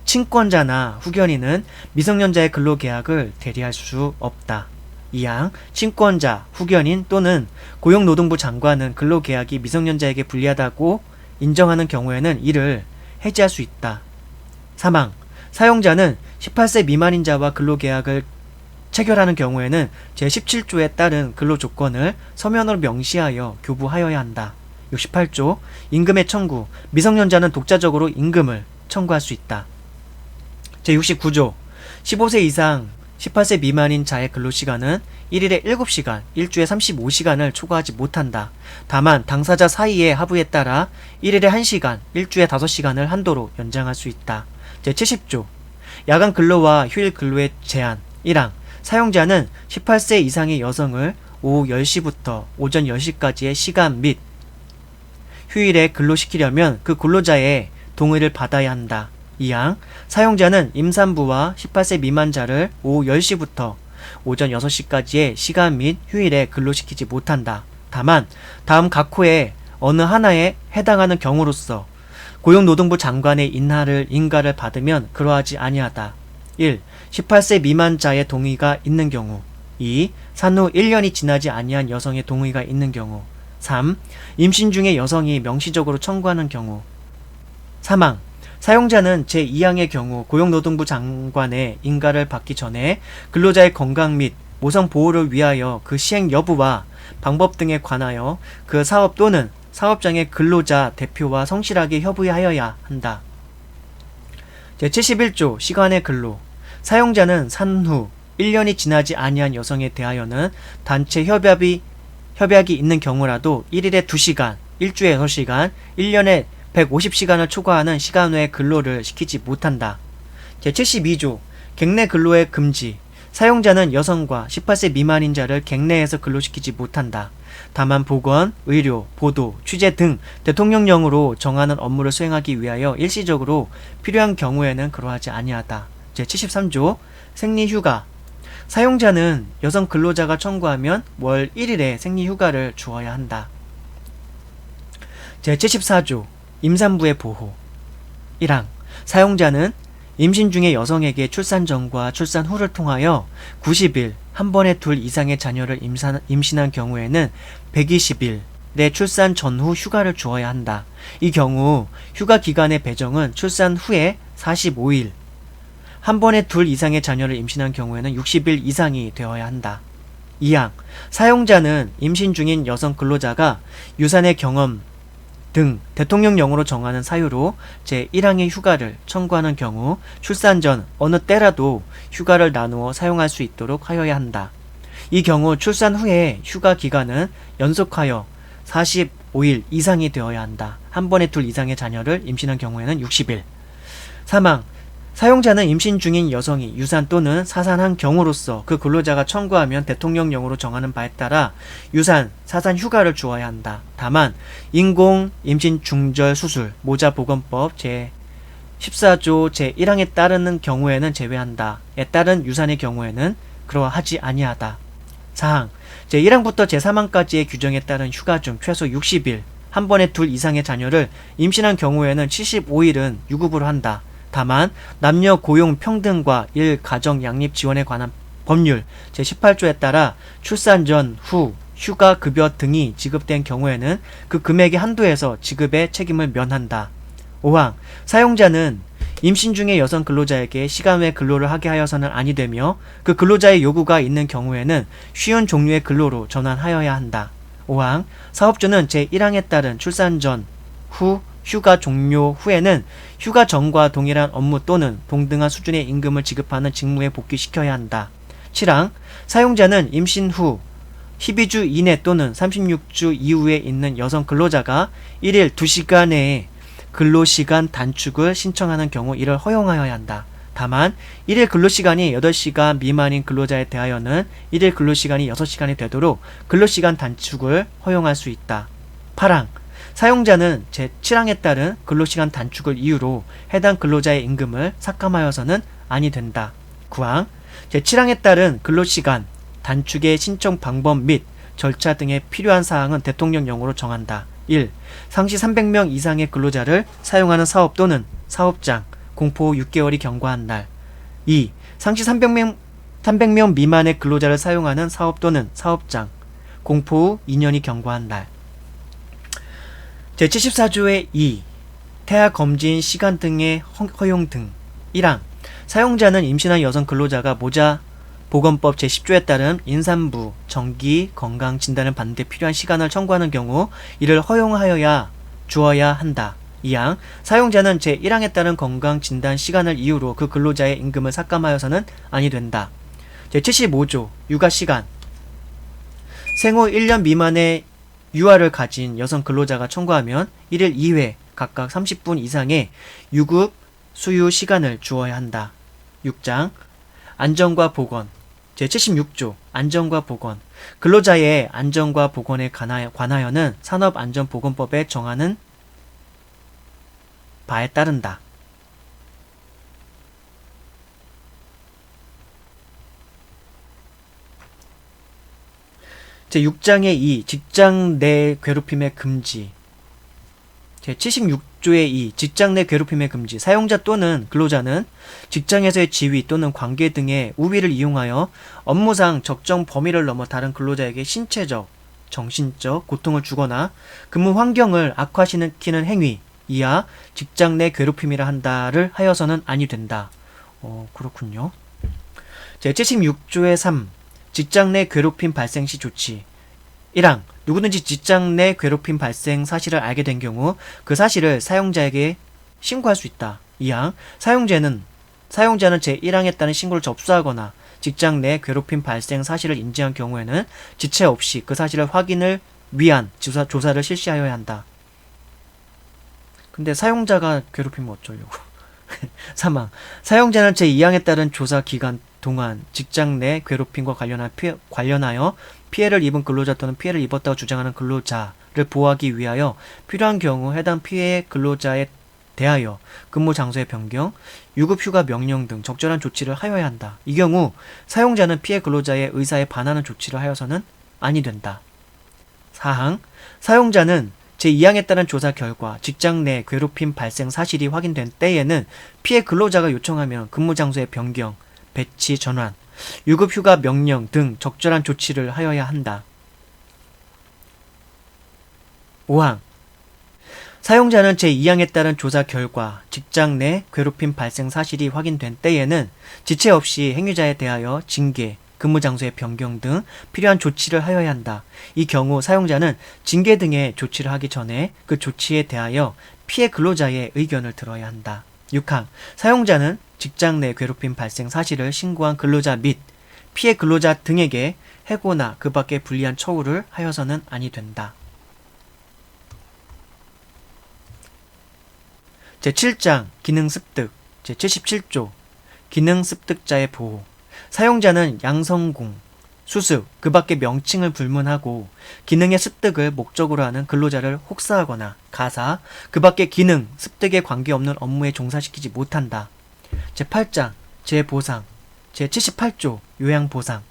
친권자나 후견인은 미성년자의 근로계약을 대리할 수 없다. 2항 친권자, 후견인 또는 고용노동부 장관은 근로계약이 미성년자에게 불리하다고 인정하는 경우에는 이를 해지할 수 있다. 3항 사용자는 18세 미만인 자와 근로계약을 체결하는 경우에는 제17조에 따른 근로조건을 서면으로 명시하여 교부하여야 한다. 68조 임금의 청구. 미성년자는 독자적으로 임금을 청구할 수 있다. 제69조 15세 이상 18세 미만인 자의 근로시간은 1일에 7시간, 일주에 35시간을 초과하지 못한다. 다만 당사자 사이의 합의에 따라 1일에 1시간, 일주에 5시간을 한도로 연장할 수 있다. 제70조 야간 근로와 휴일 근로의 제한. 1항 사용자는 18세 이상의 여성을 오후 10시부터 오전 10시까지의 시간 및 휴일에 근로시키려면 그 근로자의 동의를 받아야 한다. 2항 사용자는 임산부와 18세 미만자를 오후 10시부터 오전 6시까지의 시간 및 휴일에 근로시키지 못한다. 다만 다음 각 호의 어느 하나에 해당하는 경우로서 고용노동부 장관의 인가를 받으면 그러하지 아니하다. 1. 18세 미만자의 동의가 있는 경우. 2. 산후 1년이 지나지 아니한 여성의 동의가 있는 경우. 3. 임신 중에 여성이 명시적으로 청구하는 경우. 사망 사용자는 제2항의 경우 고용노동부 장관의 인가를 받기 전에 근로자의 건강 및 모성 보호를 위하여 그 시행 여부와 방법 등에 관하여 그 사업 또는 사업장의 근로자 대표와 성실하게 협의하여야 한다. 제71조 시간의 근로. 사용자는 산후 1년이 지나지 아니한 여성에 대하여는 단체 협약이 있는 경우라도 1일에 2시간, 일주에 6시간, 1년에 150시간을 초과하는 시간 외에 근로를 시키지 못한다. 제72조 객내 근로의 금지. 사용자는 여성과 18세 미만인 자를 객내에서 근로시키지 못한다. 다만 보건, 의료, 보도, 취재 등 대통령령으로 정하는 업무를 수행하기 위하여 일시적으로 필요한 경우에는 그러하지 아니하다. 제73조 생리휴가. 사용자는 여성 근로자가 청구하면 월 1일의 생리휴가를 주어야 한다. 제74조 임산부의 보호. 1항 사용자는 임신 중의 여성에게 출산 전과 출산 후를 통하여 90일, 한 번에 둘 이상의 자녀를 임신한 경우에는 120일의 출산 전후 휴가를 주어야 한다. 이 경우 휴가 기간의 배정은 출산 후에 45일, 한 번에 둘 이상의 자녀를 임신한 경우에는 60일 이상이 되어야 한다. 2항 사용자는 임신 중인 여성 근로자가 유산의 경험 등 대통령령으로 정하는 사유로 제1항의 휴가를 청구하는 경우 출산 전 어느 때라도 휴가를 나누어 사용할 수 있도록 하여야 한다. 이 경우 출산 후에 휴가 기간은 연속하여 45일 이상이 되어야 한다. 한 번에 둘 이상의 자녀를 임신한 경우에는 60일. 사망 사용자는 임신 중인 여성이 유산 또는 사산한 경우로서 그 근로자가 청구하면 대통령령으로 정하는 바에 따라 유산, 사산 휴가를 주어야 한다. 다만 인공 임신 중절 수술 모자보건법 제14조 제1항에 따르는 경우에는 제외한다. 에 따른 유산의 경우에는 그러하지 아니하다. 4항 제1항부터 제3항까지의 규정에 따른 휴가 중 최소 60일, 한 번에 둘 이상의 자녀를 임신한 경우에는 75일은 유급으로 한다. 다만 남녀 고용 평등과 일가정 양립 지원에 관한 법률 제18조에 따라 출산 전, 후, 휴가 급여 등이 지급된 경우에는 그 금액의 한도에서 지급의 책임을 면한다. 5항 사용자는 임신 중의 여성 근로자에게 시간 외 근로를 하게 하여서는 아니 되며 그 근로자의 요구가 있는 경우에는 쉬운 종류의 근로로 전환하여야 한다. 5항 사업주는 제1항에 따른 출산 전, 후, 휴가 종료 후에는 휴가 전과 동일한 업무 또는 동등한 수준의 임금을 지급하는 직무에 복귀시켜야 한다. 7항 사용자는 임신 후 12주 이내 또는 36주 이후에 있는 여성 근로자가 1일 2시간 내에 근로시간 단축을 신청하는 경우 이를 허용하여야 한다. 다만 1일 근로시간이 8시간 미만인 대하여는 대하여는 1일 근로시간이 6시간이 되도록 근로시간 단축을 허용할 수 있다. 8항 사용자는 제7항에 따른 근로시간 단축을 이유로 해당 근로자의 임금을 삭감하여서는 아니 된다. 9항 제7항에 따른 근로시간 단축의 신청 방법 및 절차 등의 필요한 사항은 대통령령으로 정한다. 1. 상시 300명 이상의 근로자를 사용하는 사업 또는 사업장 공포 후 6개월이 경과한 날. 2. 상시 300명 미만의 근로자를 사용하는 사업 또는 사업장 공포 후 2년이 경과한 날. 제74조의 2. 태아 검진 시간 등의 허용 등. 1항 사용자는 임신한 여성 근로자가 모자 보건법 제10조에 따른 임산부, 정기, 건강 진단을 받는 데 필요한 시간을 청구하는 경우 이를 허용하여야 주어야 한다. 2항 사용자는 제1항에 따른 건강 진단 시간을 이유로 그 근로자의 임금을 삭감하여서는 아니 된다. 제75조 육아 시간 생후 1년 미만의 유아를 가진 여성 근로자가 청구하면 1일 2회 각각 30분 이상의 유급 수유 시간을 주어야 한다. 6장 안전과 보건 제76조 안전과 보건 근로자의 안전과 보건에 관하여는 산업안전보건법에 정하는 바에 따른다. 제6장의 2 직장 내 괴롭힘의 금지 제76조의 2 직장 내 괴롭힘의 금지 사용자 또는 근로자는 직장에서의 지위 또는 관계 등의 우위를 이용하여 업무상 적정 범위를 넘어 다른 근로자에게 신체적, 정신적 고통을 주거나 근무 환경을 악화시키는 행위 이하 직장 내 괴롭힘이라 한다를 하여서는 아니 된다. 그렇군요. 제76조의 3 직장 내 괴롭힘 발생 시 조치 1항 누구든지 직장 내 괴롭힘 발생 사실을 알게 된 경우 그 사실을 사용자에게 신고할 수 있다. 2항 사용자는 제1항에 따른 신고를 접수하거나 직장 내 괴롭힘 발생 사실을 인지한 경우에는 지체 없이 그 사실을 확인을 위한 조사를 실시하여야 한다. 근데 사용자가 괴롭히면 어쩌려고. 3항 사용자는 제2항에 따른 조사 기간 동안 직장 내 괴롭힘과 관련하여 피해를 입은 근로자 또는 피해를 입었다고 주장하는 근로자를 보호하기 위하여 필요한 경우 해당 피해 근로자에 대하여 근무 장소의 변경, 유급휴가 명령 등 적절한 조치를 하여야 한다. 이 경우 사용자는 피해 근로자의 의사에 반하는 조치를 하여서는 아니 된다. 4항 사용자는 제2항에 따른 조사 결과 직장 내 괴롭힘 발생 사실이 확인된 때에는 피해 근로자가 요청하면 근무 장소의 변경, 배치 전환, 유급휴가 명령 등 적절한 조치를 하여야 한다. 5항 사용자는 제2항에 따른 조사 결과 직장 내 괴롭힘 발생 사실이 확인된 때에는 지체 없이 행위자에 대하여 징계, 근무 장소의 변경 등 필요한 조치를 하여야 한다. 이 경우 사용자는 징계 등의 조치를 하기 전에 그 조치에 대하여 피해 근로자의 의견을 들어야 한다. 6항 사용자는 직장 내 괴롭힘 발생 사실을 신고한 근로자 및 피해 근로자 등에게 해고나 그 밖에 불리한 처우를 하여서는 아니 된다. 제7장 기능습득 제77조 기능습득자의 보호 사용자는 양성공, 수습, 그 밖의 명칭을 불문하고 기능의 습득을 목적으로 하는 근로자를 혹사하거나 가사, 그 밖의 기능, 습득에 관계없는 업무에 종사시키지 못한다. 제8장 재보상 제78조 요양보상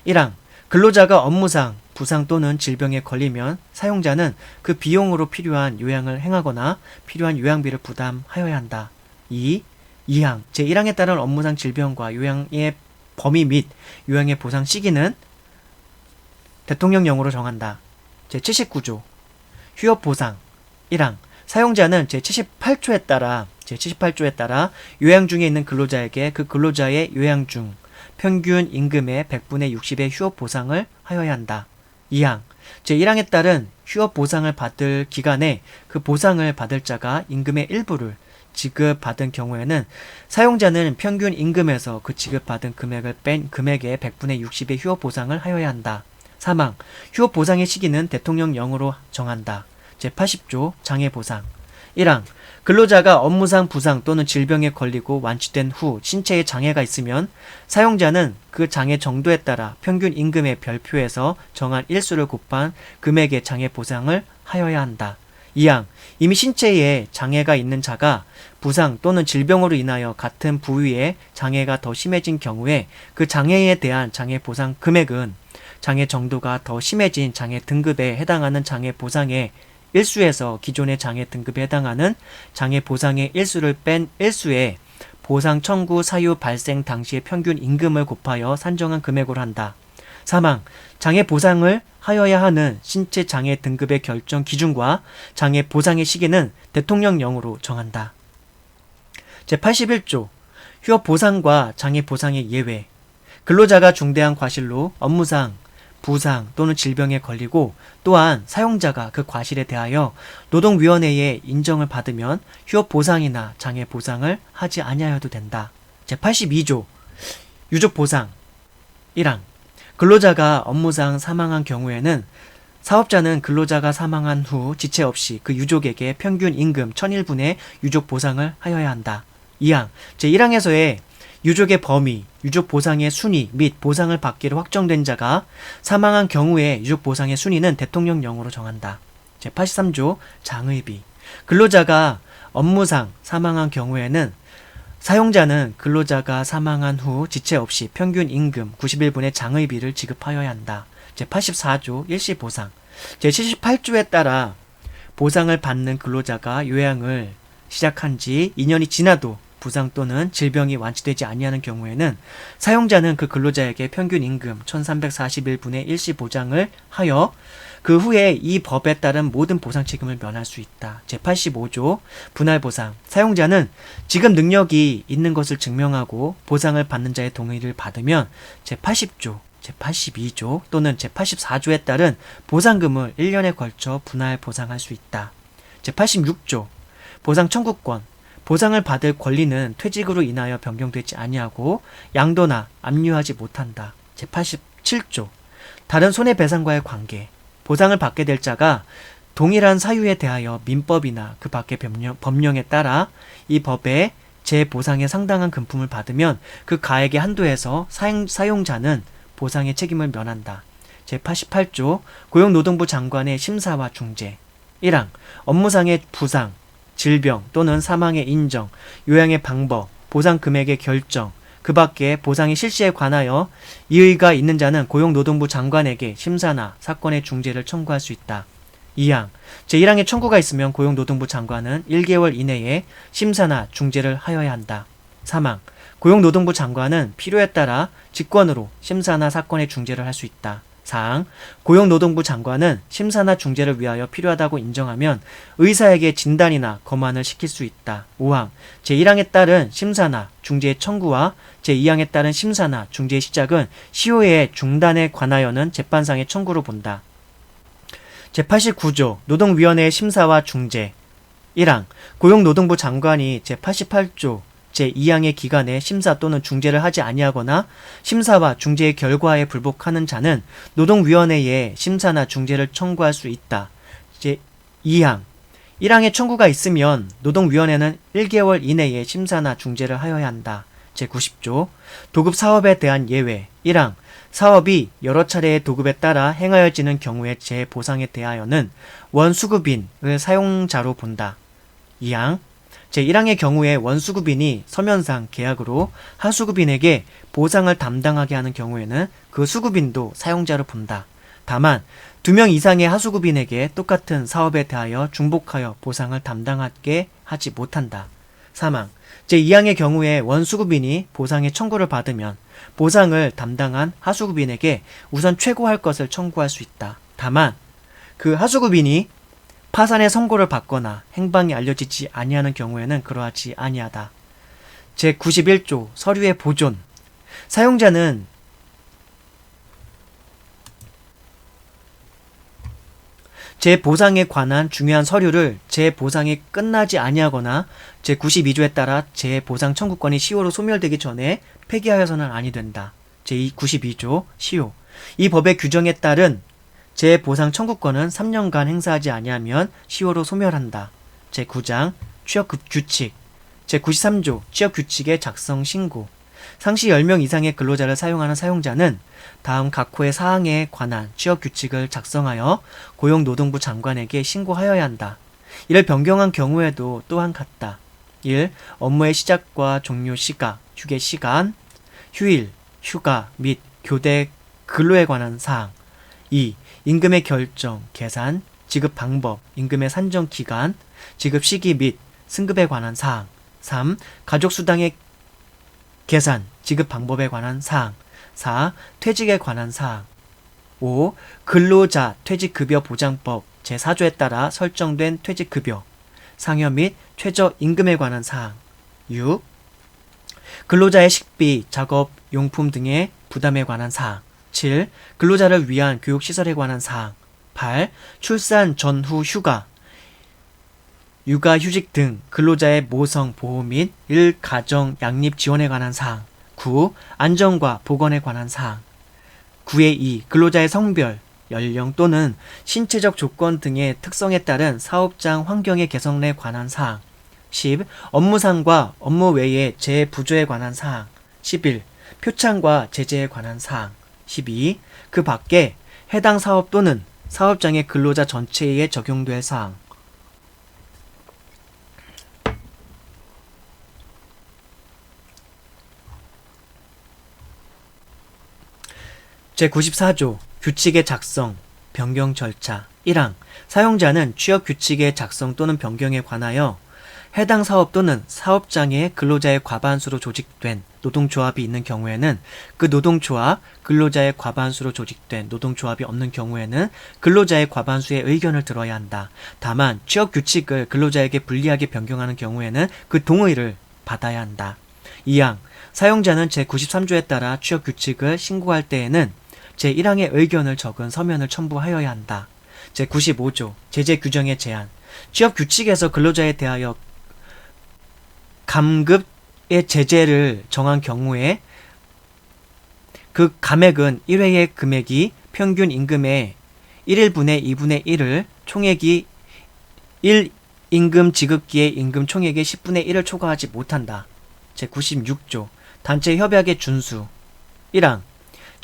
1항 근로자가 업무상 부상 또는 질병에 걸리면 사용자는 그 비용으로 필요한 요양을 행하거나 필요한 요양비를 부담하여야 한다. 2항 제1항에 따른 업무상 질병과 요양의 범위 및 요양의 보상 시기는 대통령령으로 정한다. 제79조 휴업보상 1항 사용자는 제78조에 따라 요양 중에 있는 근로자에게 그 근로자의 요양 중 평균 임금의 100분의 60의 휴업 보상을 하여야 한다. 2항 제1항에 따른 휴업 보상을 받을 기간에 그 보상을 받을 자가 임금의 일부를 지급받은 경우에는 사용자는 평균 임금에서 그 지급받은 금액을 뺀 금액의 100분의 60의 휴업 보상을 하여야 한다. 3항 휴업 보상의 시기는 대통령령으로 정한다. 제80조 장애 보상 1항 근로자가 업무상 부상 또는 질병에 걸리고 완치된 후 신체에 장애가 있으면 사용자는 그 장애 정도에 따라 평균 임금의 별표에서 정한 일수를 곱한 금액의 장애 보상을 하여야 한다. 2항 이미 신체에 장애가 있는 자가 부상 또는 질병으로 인하여 같은 부위에 장애가 더 심해진 경우에 그 장애에 대한 장애 보상 금액은 장애 정도가 더 심해진 장애 등급에 해당하는 장애 보상의 일수에서 기존의 장애 등급에 해당하는 장애 보상의 일수를 뺀 일수에 보상 청구 사유 발생 당시의 평균 임금을 곱하여 산정한 금액으로 한다. 3항 장애 보상을 하여야 하는 신체 장애 등급의 결정 기준과 장애 보상의 시기는 대통령령으로 정한다. 제81조 휴업 보상과 장애 보상의 예외 근로자가 중대한 과실로 업무상 부상 또는 질병에 걸리고 또한 사용자가 그 과실에 대하여 노동위원회의 인정을 받으면 휴업 보상이나 장애 보상을 하지 아니하여도 된다. 제82조 유족 보상 1항 근로자가 업무상 사망한 경우에는 사업자는 근로자가 사망한 후 지체 없이 그 유족에게 평균 임금 1001분의 유족 보상을 하여야 한다. 2항 제1항에서의 유족의 범위, 유족 보상의 순위 및 보상을 받기로 확정된 자가 사망한 경우에 유족 보상의 순위는 대통령령으로 정한다. 제83조 장의비 근로자가 업무상 사망한 경우에는 사용자는 근로자가 사망한 후 지체 없이 평균 임금 91분의 장의비를 지급하여야 한다. 제84조 일시보상 제78조에 따라 보상을 받는 근로자가 요양을 시작한 지 2년이 지나도 부상 또는 질병이 완치되지 아니하는 경우에는 사용자는 그 근로자에게 평균 임금 1341분의 일시 보장을 하여 그 후에 이 법에 따른 모든 보상 책임을 면할 수 있다. 제85조 분할보상 사용자는 지급 능력이 있는 것을 증명하고 보상을 받는 자의 동의를 받으면 제80조 제82조 또는 제84조에 따른 보상금을 1년에 걸쳐 분할 보상할 수 있다. 제86조 보상 청구권 보상을 받을 권리는 퇴직으로 인하여 변경되지 아니하고 양도나 압류하지 못한다. 제87조 다른 손해배상과의 관계 보상을 받게 될 자가 동일한 사유에 대하여 민법이나 그 밖의 법령에 따라 이 법의 재보상에 상당한 금품을 받으면 그 가액의 한도에서 사용자는 보상의 책임을 면한다. 제88조 고용노동부 장관의 심사와 중재 1항 업무상의 부상 질병 또는 사망의 인정, 요양의 방법, 보상 금액의 결정, 그 밖에 보상의 실시에 관하여 이의가 있는 자는 고용노동부 장관에게 심사나 사건의 중재를 청구할 수 있다. 2항 제1항에 청구가 있으면 고용노동부 장관은 1개월 이내에 심사나 중재를 하여야 한다. 3항 고용노동부 장관은 필요에 따라 직권으로 심사나 사건의 중재를 할 수 있다. 4항 고용노동부 장관은 심사나 중재를 위하여 필요하다고 인정하면 의사에게 진단이나 검안을 시킬 수 있다. 5항 제1항에 따른 심사나 중재의 청구와 제2항에 따른 심사나 중재의 시작은 시효의 중단에 관하여는 재판상의 청구로 본다. 제89조 노동위원회의 심사와 중재 1항 고용노동부 장관이 제88조 제2항의 기간에 심사 또는 중재를 하지 아니하거나 심사와 중재의 결과에 불복하는 자는 노동위원회에 심사나 중재를 청구할 수 있다. 제2항 1항에 청구가 있으면 노동위원회는 1개월 이내에 심사나 중재를 하여야 한다. 제90조 도급 사업에 대한 예외 1항 사업이 여러 차례의 도급에 따라 행하여지는 경우의 재보상에 대하여는 원수급인을 사용자로 본다. 2항 제1항의 경우에 원수급인이 서면상 계약으로 하수급인에게 보상을 담당하게 하는 경우에는 그 수급인도 사용자로 본다. 다만 2명 이상의 하수급인에게 똑같은 사업에 대하여 중복하여 보상을 담당하게 하지 못한다. 3항 제2항의 경우에 원수급인이 보상의 청구를 받으면 보상을 담당한 하수급인에게 우선 최고할 것을 청구할 수 있다. 다만 그 하수급인이 파산의 선고를 받거나 행방이 알려지지 아니하는 경우에는 그러하지 아니하다. 제91조 서류의 보존 사용자는 재보상에 관한 중요한 서류를 재보상이 끝나지 아니하거나 제92조에 따라 재보상 청구권이 시효로 소멸되기 전에 폐기하여서는 아니 된다. 제92조 시효 이 법의 규정에 따른 재보상 청구권은 3년간 행사하지 아니하면 시효로 소멸한다. 제9장 취업규칙, 제93조 취업규칙의 작성 신고. 상시 10명 이상의 근로자를 사용하는 사용자는 다음 각호의 사항에 관한 취업규칙을 작성하여 고용노동부 장관에게 신고하여야 한다. 이를 변경한 경우에도 또한 같다. 1. 업무의 시작과 종료 시각, 휴게 시간, 휴일, 휴가 및 교대 근로에 관한 사항. 2. 임금의 결정, 계산, 지급 방법, 임금의 산정 기간, 지급 시기 및 승급에 관한 사항. 3. 가족수당의 계산, 지급 방법에 관한 사항. 4. 퇴직에 관한 사항. 5. 근로자 퇴직급여 보장법 제4조에 따라 설정된 퇴직급여, 상여 및 최저임금에 관한 사항. 6. 근로자의 식비, 작업, 용품 등의 부담에 관한 사항. 7. 근로자를 위한 교육시설에 관한 사항. 8. 출산 전후 휴가, 육아휴직 등 근로자의 모성 보호 및 일가정 양립 지원에 관한 사항. 9. 안전과 보건에 관한 사항. 9의 2. 근로자의 성별, 연령 또는 신체적 조건 등의 특성에 따른 사업장 환경의 개선에 관한 사항. 10. 업무상과 업무 외의 재부조에 관한 사항. 11. 표창과 제재에 관한 사항. 12. 그 밖에 해당 사업 또는 사업장의 근로자 전체에 적용될 사항. 제94조 규칙의 작성, 변경 절차. 1항 사용자는 취업 규칙의 작성 또는 변경에 관하여 해당 사업 또는 사업장의 근로자의 과반수로 조직된 노동조합이 있는 경우에는 그 노동조합, 근로자의 과반수로 조직된 노동조합이 없는 경우에는 근로자의 과반수의 의견을 들어야 한다. 다만 취업 규칙을 근로자에게 불리하게 변경하는 경우에는 그 동의를 받아야 한다. 2항 사용자는 제93조에 따라 취업 규칙을 신고할 때에는 제1항의 의견을 적은 서면을 첨부하여야 한다. 제95조 제재 규정의 제한. 취업 규칙에서 근로자에 대하여 감급의 제재를 정한 경우에 그 감액은 1회의 금액이 평균 임금의 1일분의 2분의 1을 총액이 1임금 지급기의 임금 총액의 10분의 1을 초과하지 못한다. 제96조 단체 협약의 준수. 1항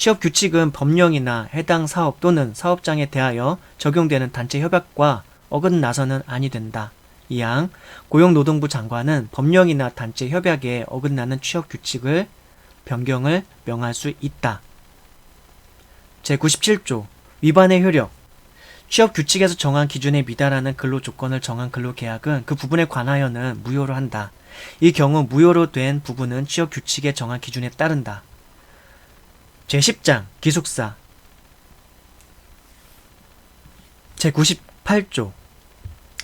취업 규칙은 법령이나 해당 사업 또는 사업장에 대하여 적용되는 단체 협약과 어긋나서는 아니 된다. 2항 고용노동부 장관은 법령이나 단체 협약에 어긋나는 취업 규칙을 변경을 명할 수 있다. 제97조 위반의 효력. 취업 규칙에서 정한 기준에 미달하는 근로 조건을 정한 근로계약은 그 부분에 관하여는 무효로 한다. 이 경우 무효로 된 부분은 취업 규칙에 정한 기준에 따른다. 제10장 기숙사. 제98조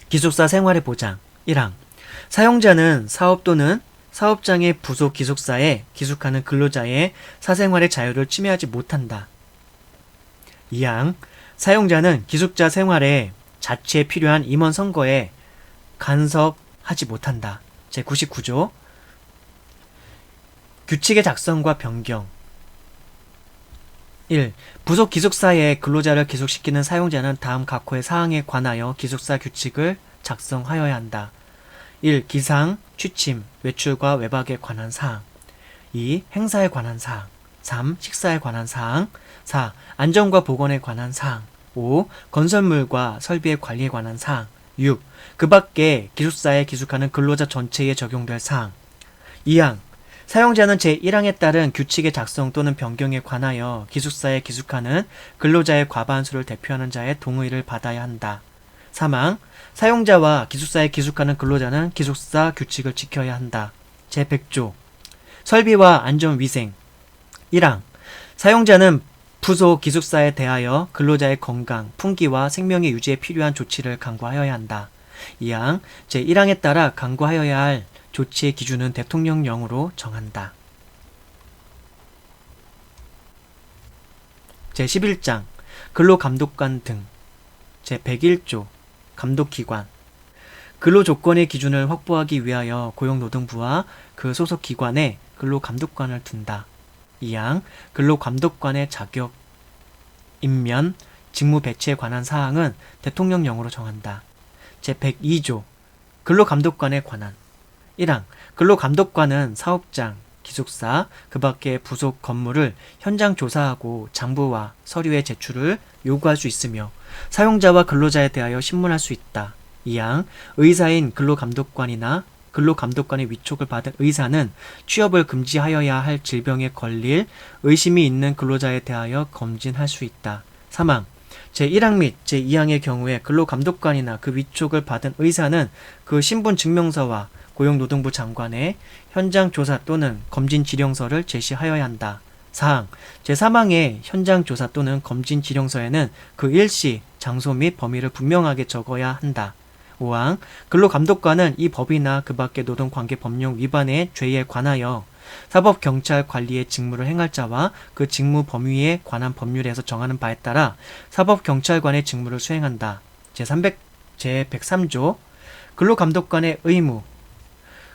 기숙사 생활의 보장. 1항 사용자는 사업 또는 사업장의 부속 기숙사에 기숙하는 근로자의 사생활의 자유를 침해하지 못한다. 2항 사용자는 기숙자 생활에 자치에 필요한 임원 선거에 간섭하지 못한다. 제99조 규칙의 작성과 변경. 1. 부속 기숙사에 근로자를 기숙시키는 사용자는 다음 각호의 사항에 관하여 기숙사 규칙을 작성하여야 한다. 1. 기상, 취침, 외출과 외박에 관한 사항. 2. 행사에 관한 사항. 3. 식사에 관한 사항. 4. 안전과 보건에 관한 사항. 5. 건설물과 설비의 관리에 관한 사항. 6. 그 밖에 기숙사에 기숙하는 근로자 전체에 적용될 사항. 2항 사용자는 제1항에 따른 규칙의 작성 또는 변경에 관하여 기숙사에 기숙하는 근로자의 과반수를 대표하는 자의 동의를 받아야 한다. 3항 사용자와 기숙사에 기숙하는 근로자는 기숙사 규칙을 지켜야 한다. 제100조 설비와 안전위생. 1항 사용자는 부속 기숙사에 대하여 근로자의 건강, 풍기와 생명의 유지에 필요한 조치를 강구하여야 한다. 2항 제1항에 따라 강구하여야 할 조치의 기준은 대통령령으로 정한다. 제11장 근로감독관 등. 제101조 감독기관. 근로조건의 기준을 확보하기 위하여 고용노동부와 그 소속기관에 근로감독관을 둔다. 2항 근로감독관의 자격, 임면, 직무 배치에 관한 사항은 대통령령으로 정한다. 제102조 근로감독관에 관한 1항 근로감독관은 사업장, 기숙사, 그 밖의 부속 건물을 현장 조사하고 장부와 서류의 제출을 요구할 수 있으며 사용자와 근로자에 대하여 신문할 수 있다. 2항 의사인 근로감독관이나 근로감독관의 위촉을 받은 의사는 취업을 금지하여야 할 질병에 걸릴 의심이 있는 근로자에 대하여 검진할 수 있다. 3항 제1항 및 제2항의 경우에 근로감독관이나 그 위촉을 받은 의사는 그 신분증명서와 고용노동부 장관의 현장 조사 또는 검진 지령서를 제시하여야 한다. 4항 제3항의 현장 조사 또는 검진 지령서에는 그 일시, 장소 및 범위를 분명하게 적어야 한다. 5항 근로감독관은 이 법이나 그 밖의 노동관계법령 위반의 죄에 관하여 사법경찰관리의 직무를 행할 자와 그 직무 범위에 관한 법률에서 정하는 바에 따라 사법경찰관의 직무를 수행한다. 제103조 근로감독관의 의무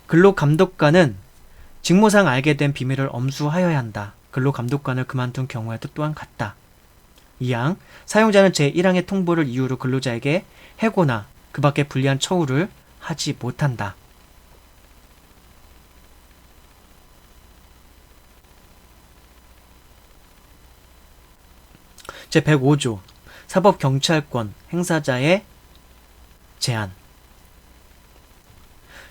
근로감독관은 직무상 알게 된 비밀을 엄수하여야 한다. 근로감독관을 그만둔 경우에도 또한 같다. 2항 사용자는 제1항의 통보를 이유로 근로자에게 해고나 그 밖에 불리한 처우를 하지 못한다. 제105조 사법경찰권 행사자의 제한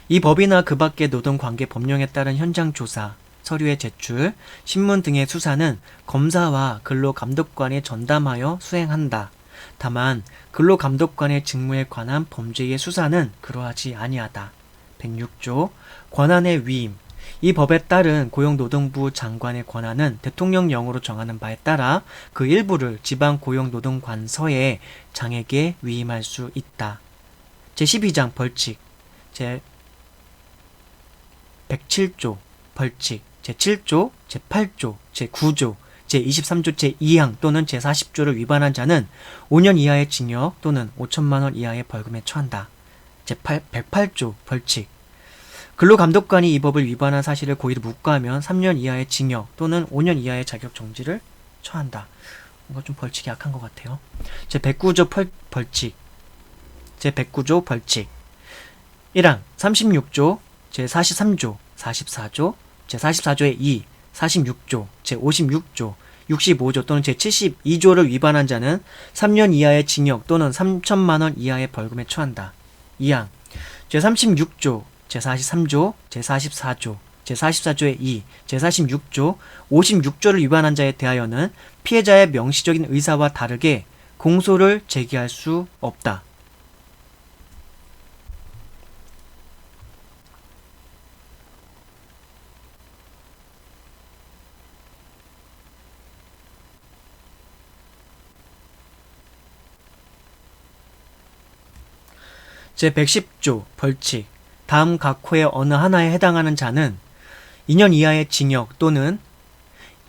이 법이나 그 밖의 노동관계 법령에 따른 현장 조사, 서류의 제출, 신문 등의 수사는 검사와 근로감독관이 전담하여 수행한다. 다만 근로감독관의 직무에 관한 범죄의 수사는 그러하지 아니하다. 106조 권한의 위임 이 법에 따른 고용노동부 장관의 권한은 대통령령으로 정하는 바에 따라 그 일부를 지방고용노동관서에 장에게 위임할 수 있다. 제12장 벌칙 제107조 벌칙 제7조, 제8조, 제9조, 제23조 제2항 또는 제40조를 위반한 자는 5년 이하의 징역 또는 5천만 원 이하의 벌금에 처한다. 제108조 벌칙 근로감독관이 이 법을 위반한 사실을 고의로 묵과하면 3년 이하의 징역 또는 5년 이하의 자격정지를 처한다. 뭔가 좀 벌칙이 약한 것 같아요. 제109조 벌칙 제109조 벌칙 1항 36조 제43조 44조 제44조의 2 46조 제56조 65조 또는 제72조를 위반한 자는 3년 이하의 징역 또는 3천만 원 이하의 벌금에 처한다. 2항 제36조 제43조 제44조 제44조의 2 제46조 56조를 위반한 자에 대하여는 피해자의 명시적인 의사와 다르게 공소를 제기할 수 없다. 제110조 벌칙 다음 각 호의 어느 하나에 해당하는 자는 2년 이하의 징역 또는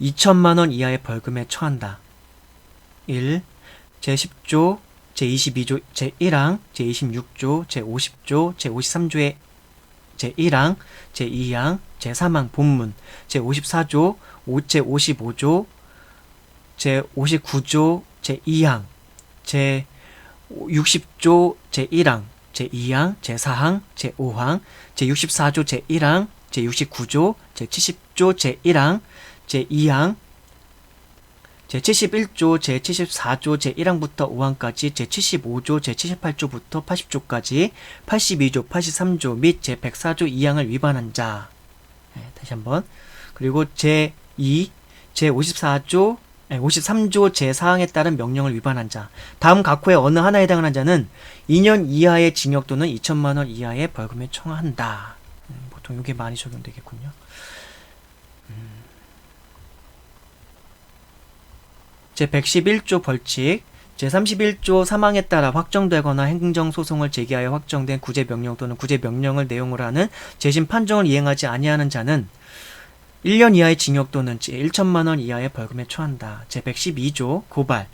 2천만 원 이하의 벌금에 처한다. 1. 제10조 제22조 제1항 제26조 제50조 제53조의 제1항 제2항 제3항 본문 제54조 제55조 제59조 제2항 제60조 제1항 제2항, 제4항, 제5항, 제64조 제1항, 제69조, 제70조 제1항, 제2항, 제71조, 제74조 제1항부터 5항까지, 제75조, 제78조부터 80조까지, 82조, 83조 및 제104조 2항을 위반한 자. 다시 한번. 그리고 제2, 제54조 53조 제4항에 따른 명령을 위반한 자. 다음 각 호의 어느 하나에 해당하는 자는 2년 이하의 징역 또는 2천만 원 이하의 벌금에 처한다. 보통 이게 많이 적용되겠군요. 제111조 벌칙 제31조 3항에 따라 확정되거나 행정소송을 제기하여 확정된 구제명령 또는 구제명령을 내용으로 하는 재심 판정을 이행하지 아니하는 자는 1년 이하의 징역 또는 1천만 원 이하의 벌금에 처한다. 제112조 고발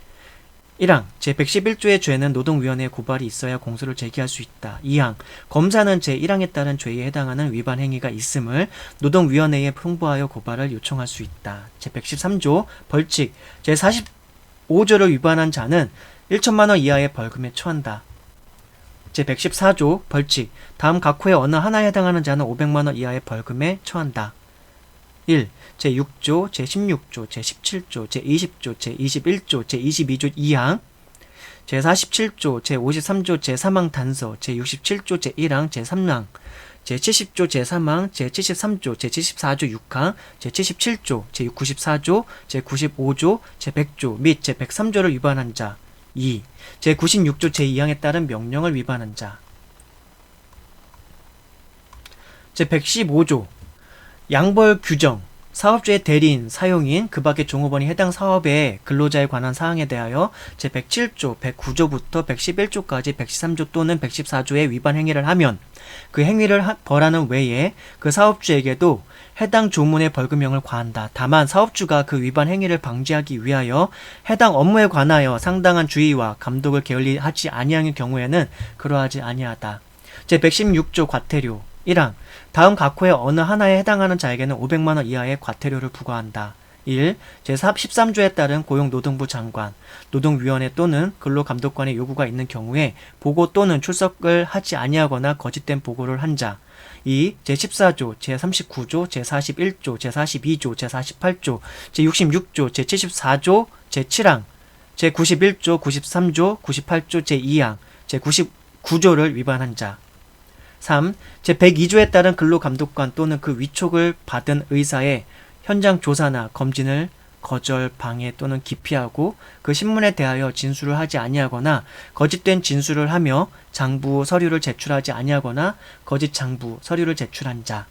1항 제111조의 죄는 노동위원회에 고발이 있어야 공소를 제기할 수 있다. 2항 검사는 제1항에 따른 죄에 해당하는 위반 행위가 있음을 노동위원회에 통보하여 고발을 요청할 수 있다. 제113조 벌칙 제45조를 위반한 자는 1천만 원 이하의 벌금에 처한다. 제114조 벌칙. 다음 각 호의 어느 하나에 해당하는 자는 500만원 이하의 벌금에 처한다. 1. 제6조, 제16조, 제17조, 제20조, 제21조, 제22조 2항, 제47조, 제53조 제3항 단서, 제67조 제1항 제3항, 제70조 제3항, 제73조 제74조 6항, 제77조 제94조, 제95조, 제100조 및 제103조를 위반한 자. 2. 제96조 제2항에 따른 명령을 위반한 자. 제115조 양벌 규정. 사업주의 대리인, 사용인, 그 밖의 종업원이 해당 사업의 근로자에 관한 사항에 대하여 제107조, 109조부터 111조까지 113조 또는 114조의 위반 행위를 하면 그 행위를 벌하는 외에 그 사업주에게도 해당 조문의 벌금형을 과한다. 다만 사업주가 그 위반 행위를 방지하기 위하여 해당 업무에 관하여 상당한 주의와 감독을 게을리하지 아니하는 경우에는 그러하지 아니하다. 제116조 과태료. 1항. 다음 각 호의 어느 하나에 해당하는 자에게는 500만원 이하의 과태료를 부과한다. 1. 제13조에 따른 고용노동부 장관, 노동위원회 또는 근로감독관의 요구가 있는 경우에 보고 또는 출석을 하지 아니하거나 거짓된 보고를 한 자. 2. 제14조, 제39조, 제41조, 제42조, 제48조, 제66조, 제74조, 제7항, 제91조, 93조, 98조 제2항, 제99조를 위반한 자. 3. 제102조에 따른 근로감독관 또는 그 위촉을 받은 의사의 현장 조사나 검진을 거절, 방해 또는 기피하고 그 신문에 대하여 진술을 하지 아니하거나 거짓된 진술을 하며 장부 서류를 제출하지 아니하거나 거짓 장부 서류를 제출한 자.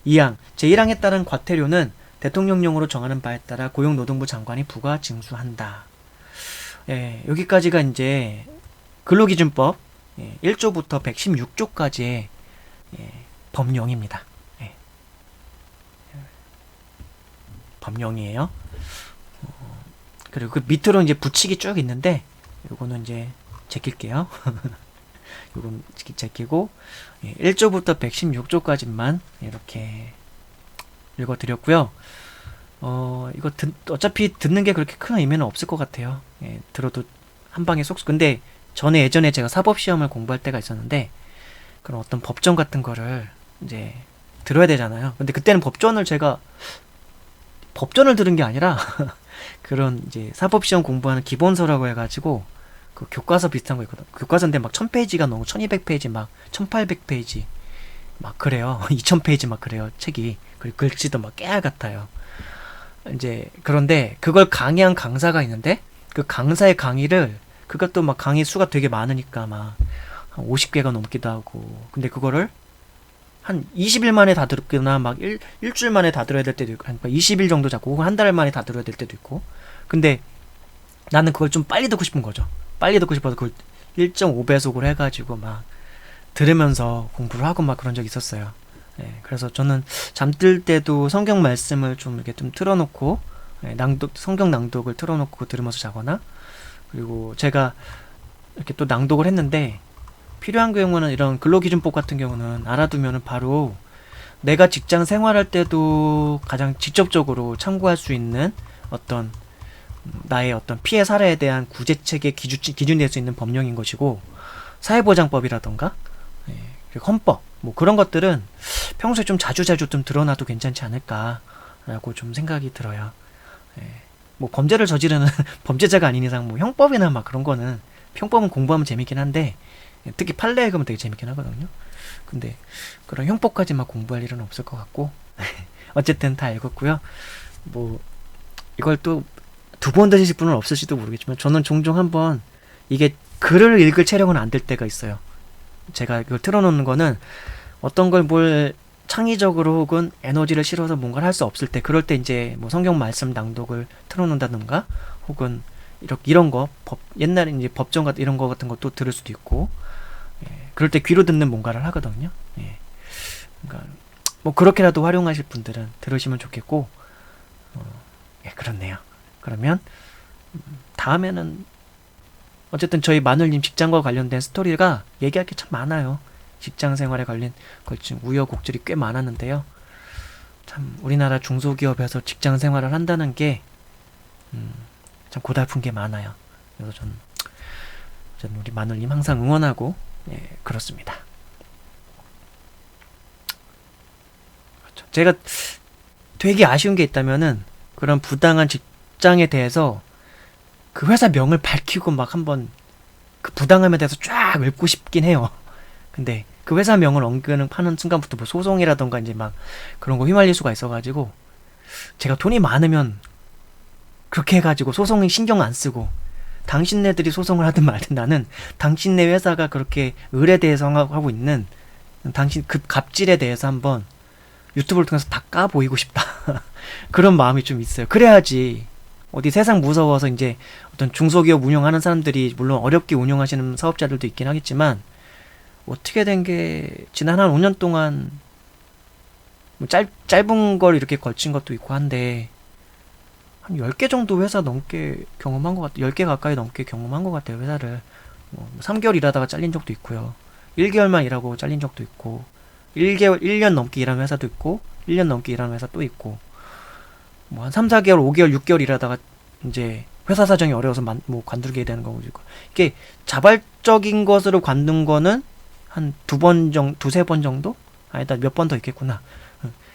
2항. 제1항에 따른 과태료는 대통령령으로 정하는 바에 따라 고용노동부 장관이 부과 징수한다. 여기까지가 이제 근로기준법 1조부터 116조까지의 법령입니다. 법령이에요. 그리고 그 밑으로 이제 붙이기 쭉 있는데 요거는 이제 제낄게요. 요건 제끼고 1조부터 116조까지만 이렇게 읽어드렸고요. 이거 어차피 듣는 게 그렇게 큰 의미는 없을 것 같아요. 들어도 한 방에 쏙. 근데 전에 예전에 제가 사법시험을 공부할 때가 있었는데 그런 어떤 법전 같은 거를 이제 들어야 되잖아요. 근데 그때는 법전을 들은 게 아니라 그런 이제 사법시험 공부하는 기본서라고 해가지고 그 교과서 비슷한 거 있거든. 교과서인데 막 1000페이지가 넘고 1200페이지 막 1800페이지 막 그래요. 2000페이지 막 그래요. 책이. 그리고 글씨도 막 깨알 같아요. 이제 그런데 그걸 강의한 강사가 있는데 그 강사의 강의를 그것도 막 강의 수가 되게 많으니까 막 한 50개가 넘기도 하고 근데 그거를 한 20일 만에 다 들었거나 막 일주일 만에 다 들어야 될 때도 있고 그러니까 20일 정도 잡고 혹은 한 달 만에 다 들어야 될 때도 있고 근데 나는 그걸 좀 빨리 듣고 싶은 거죠. 빨리 듣고 싶어서 그걸 1.5배속으로 해가지고 막 들으면서 공부를 하고 막 그런 적이 있었어요. 그래서 저는 잠들 때도 성경 말씀을 좀 이렇게 좀 틀어놓고 성경 낭독을 틀어놓고 들으면서 자거나 그리고 제가 이렇게 또 낭독을 했는데 필요한 경우는 이런 근로기준법 같은 경우는 알아두면은 바로 내가 직장 생활할 때도 가장 직접적으로 참고할 수 있는 어떤 나의 어떤 피해 사례에 대한 구제책의 기준이 될 수 있는 법령인 것이고 사회보장법이라던가 그리고 헌법 뭐 그런 것들은 평소에 좀 자주자주 좀 드러나도 괜찮지 않을까라고 좀 생각이 들어요. 뭐 범죄를 저지르는 범죄자가 아닌 이상 뭐 형법이나 막 그런 거는 형법은 공부하면 재밌긴 한데 특히 판례금은 되게 재밌긴 하거든요. 근데 그런 형법까지 막 공부할 일은 없을 것 같고 어쨌든 다 읽었고요. 뭐 이걸 또 두 번 들으실 분은 없을지도 모르겠지만 저는 종종 한번 이게 글을 읽을 체력은 안 될 때가 있어요. 제가 이걸 틀어놓는 거는 어떤 걸 뭘 창의적으로 혹은 에너지를 실어서 뭔가를 할 수 없을 때 그럴 때 이제 뭐 성경 말씀 낭독을 틀어놓는다든가 혹은 이런 거 옛날에 이제 법정 같은 이런 거 같은 것도 들을 수도 있고 그럴 때 귀로 듣는 뭔가를 하거든요. 그러니까 뭐 그렇게라도 활용하실 분들은 들으시면 좋겠고 그렇네요. 그러면 다음에는 어쨌든 저희 마늘님 직장과 관련된 스토리가 얘기할 게 참 많아요. 직장 생활에 걸친 우여곡절이 꽤 많았는데요. 참 우리나라 중소기업에서 직장 생활을 한다는 게 참 고달픈 게 많아요. 그래서 저는 우리 마늘님 항상 응원하고 예, 그렇습니다. 그렇죠. 제가 되게 아쉬운 게 있다면은 그런 부당한 직장에 대해서 그 회사 명을 밝히고 막 한번 그 부당함에 대해서 쫙 읊고 싶긴 해요. 근데 그 회사 명을 엉기는 파는 순간부터 뭐 소송이라던가 이제 막 그런 거 휘말릴 수가 있어가지고 제가 돈이 많으면 그렇게 해가지고 소송에 신경 안 쓰고 당신네들이 소송을 하든 말든 나는 당신네 회사가 그렇게 을에 대해서 하고 있는 당신 그 갑질에 대해서 한번 유튜브를 통해서 다 까보이고 싶다. 그런 마음이 좀 있어요. 그래야지 어디 세상 무서워서 이제 어떤 중소기업 운영하는 사람들이 물론 어렵게 운영하시는 사업자들도 있긴 하겠지만 어떻게 된 게 지난 한 5년 동안 뭐 짧은 걸 이렇게 걸친 것도 있고 한데 한 10개 정도 회사 넘게 경험한 것 같아요. 10개 가까이 넘게 경험한 것 같아요. 회사를 3개월 일하다가 잘린 적도 있고요. 1개월만 일하고 잘린 적도 있고 1년 넘게 일하는 회사도 있고 1년 넘게 일하는 회사 또 있고 뭐 한 3, 4개월, 5개월, 6개월 일하다가 이제 회사 사정이 어려워서 뭐 관두게 되는 거고 이게 자발적인 것으로 관둔 거는 한 두세 번 정도? 아니다, 몇 번 더 있겠구나.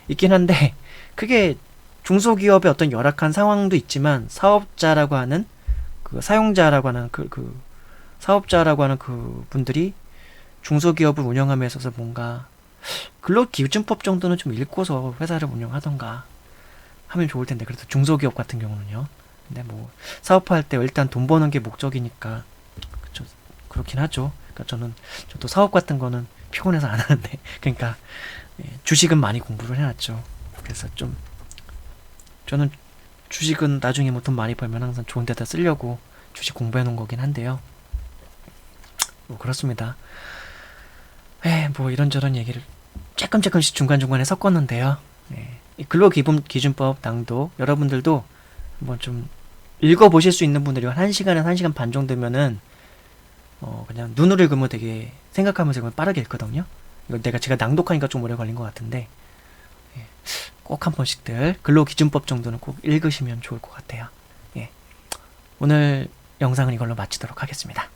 있긴 한데 그게 중소기업의 어떤 열악한 상황도 있지만 사업자라고 하는 그 사용자라고 하는 사업자라고 하는 그 분들이 중소기업을 운영함에 있어서 뭔가 근로기준법 정도는 좀 읽고서 회사를 운영하던가 하면 좋을 텐데 그래도 중소기업 같은 경우는요. 근데 뭐 사업할 때 일단 돈 버는 게 목적이니까 그쵸, 그렇긴 하죠. 그러니까 저도 사업 같은 거는 피곤해서 안 하는데 그러니까 주식은 많이 공부를 해놨죠. 그래서 좀 저는 주식은 나중에 뭐 돈 많이 벌면 항상 좋은 데다 쓰려고 주식 공부해 놓은 거긴 한데요. 뭐 그렇습니다. 뭐 이런저런 얘기를 조금씩 중간중간에 섞었는데요. 이 근로기준법 낭독 여러분들도 한번 좀 읽어보실 수 있는 분들이 한 1시간에서 1시간 반 정도면은 그냥 눈으로 읽으면 되게 생각하면서 읽으면 빠르게 읽거든요. 이거 제가 낭독하니까 좀 오래 걸린 것 같은데 꼭 한 번씩들 근로기준법 정도는 꼭 읽으시면 좋을 것 같아요. 오늘 영상은 이걸로 마치도록 하겠습니다.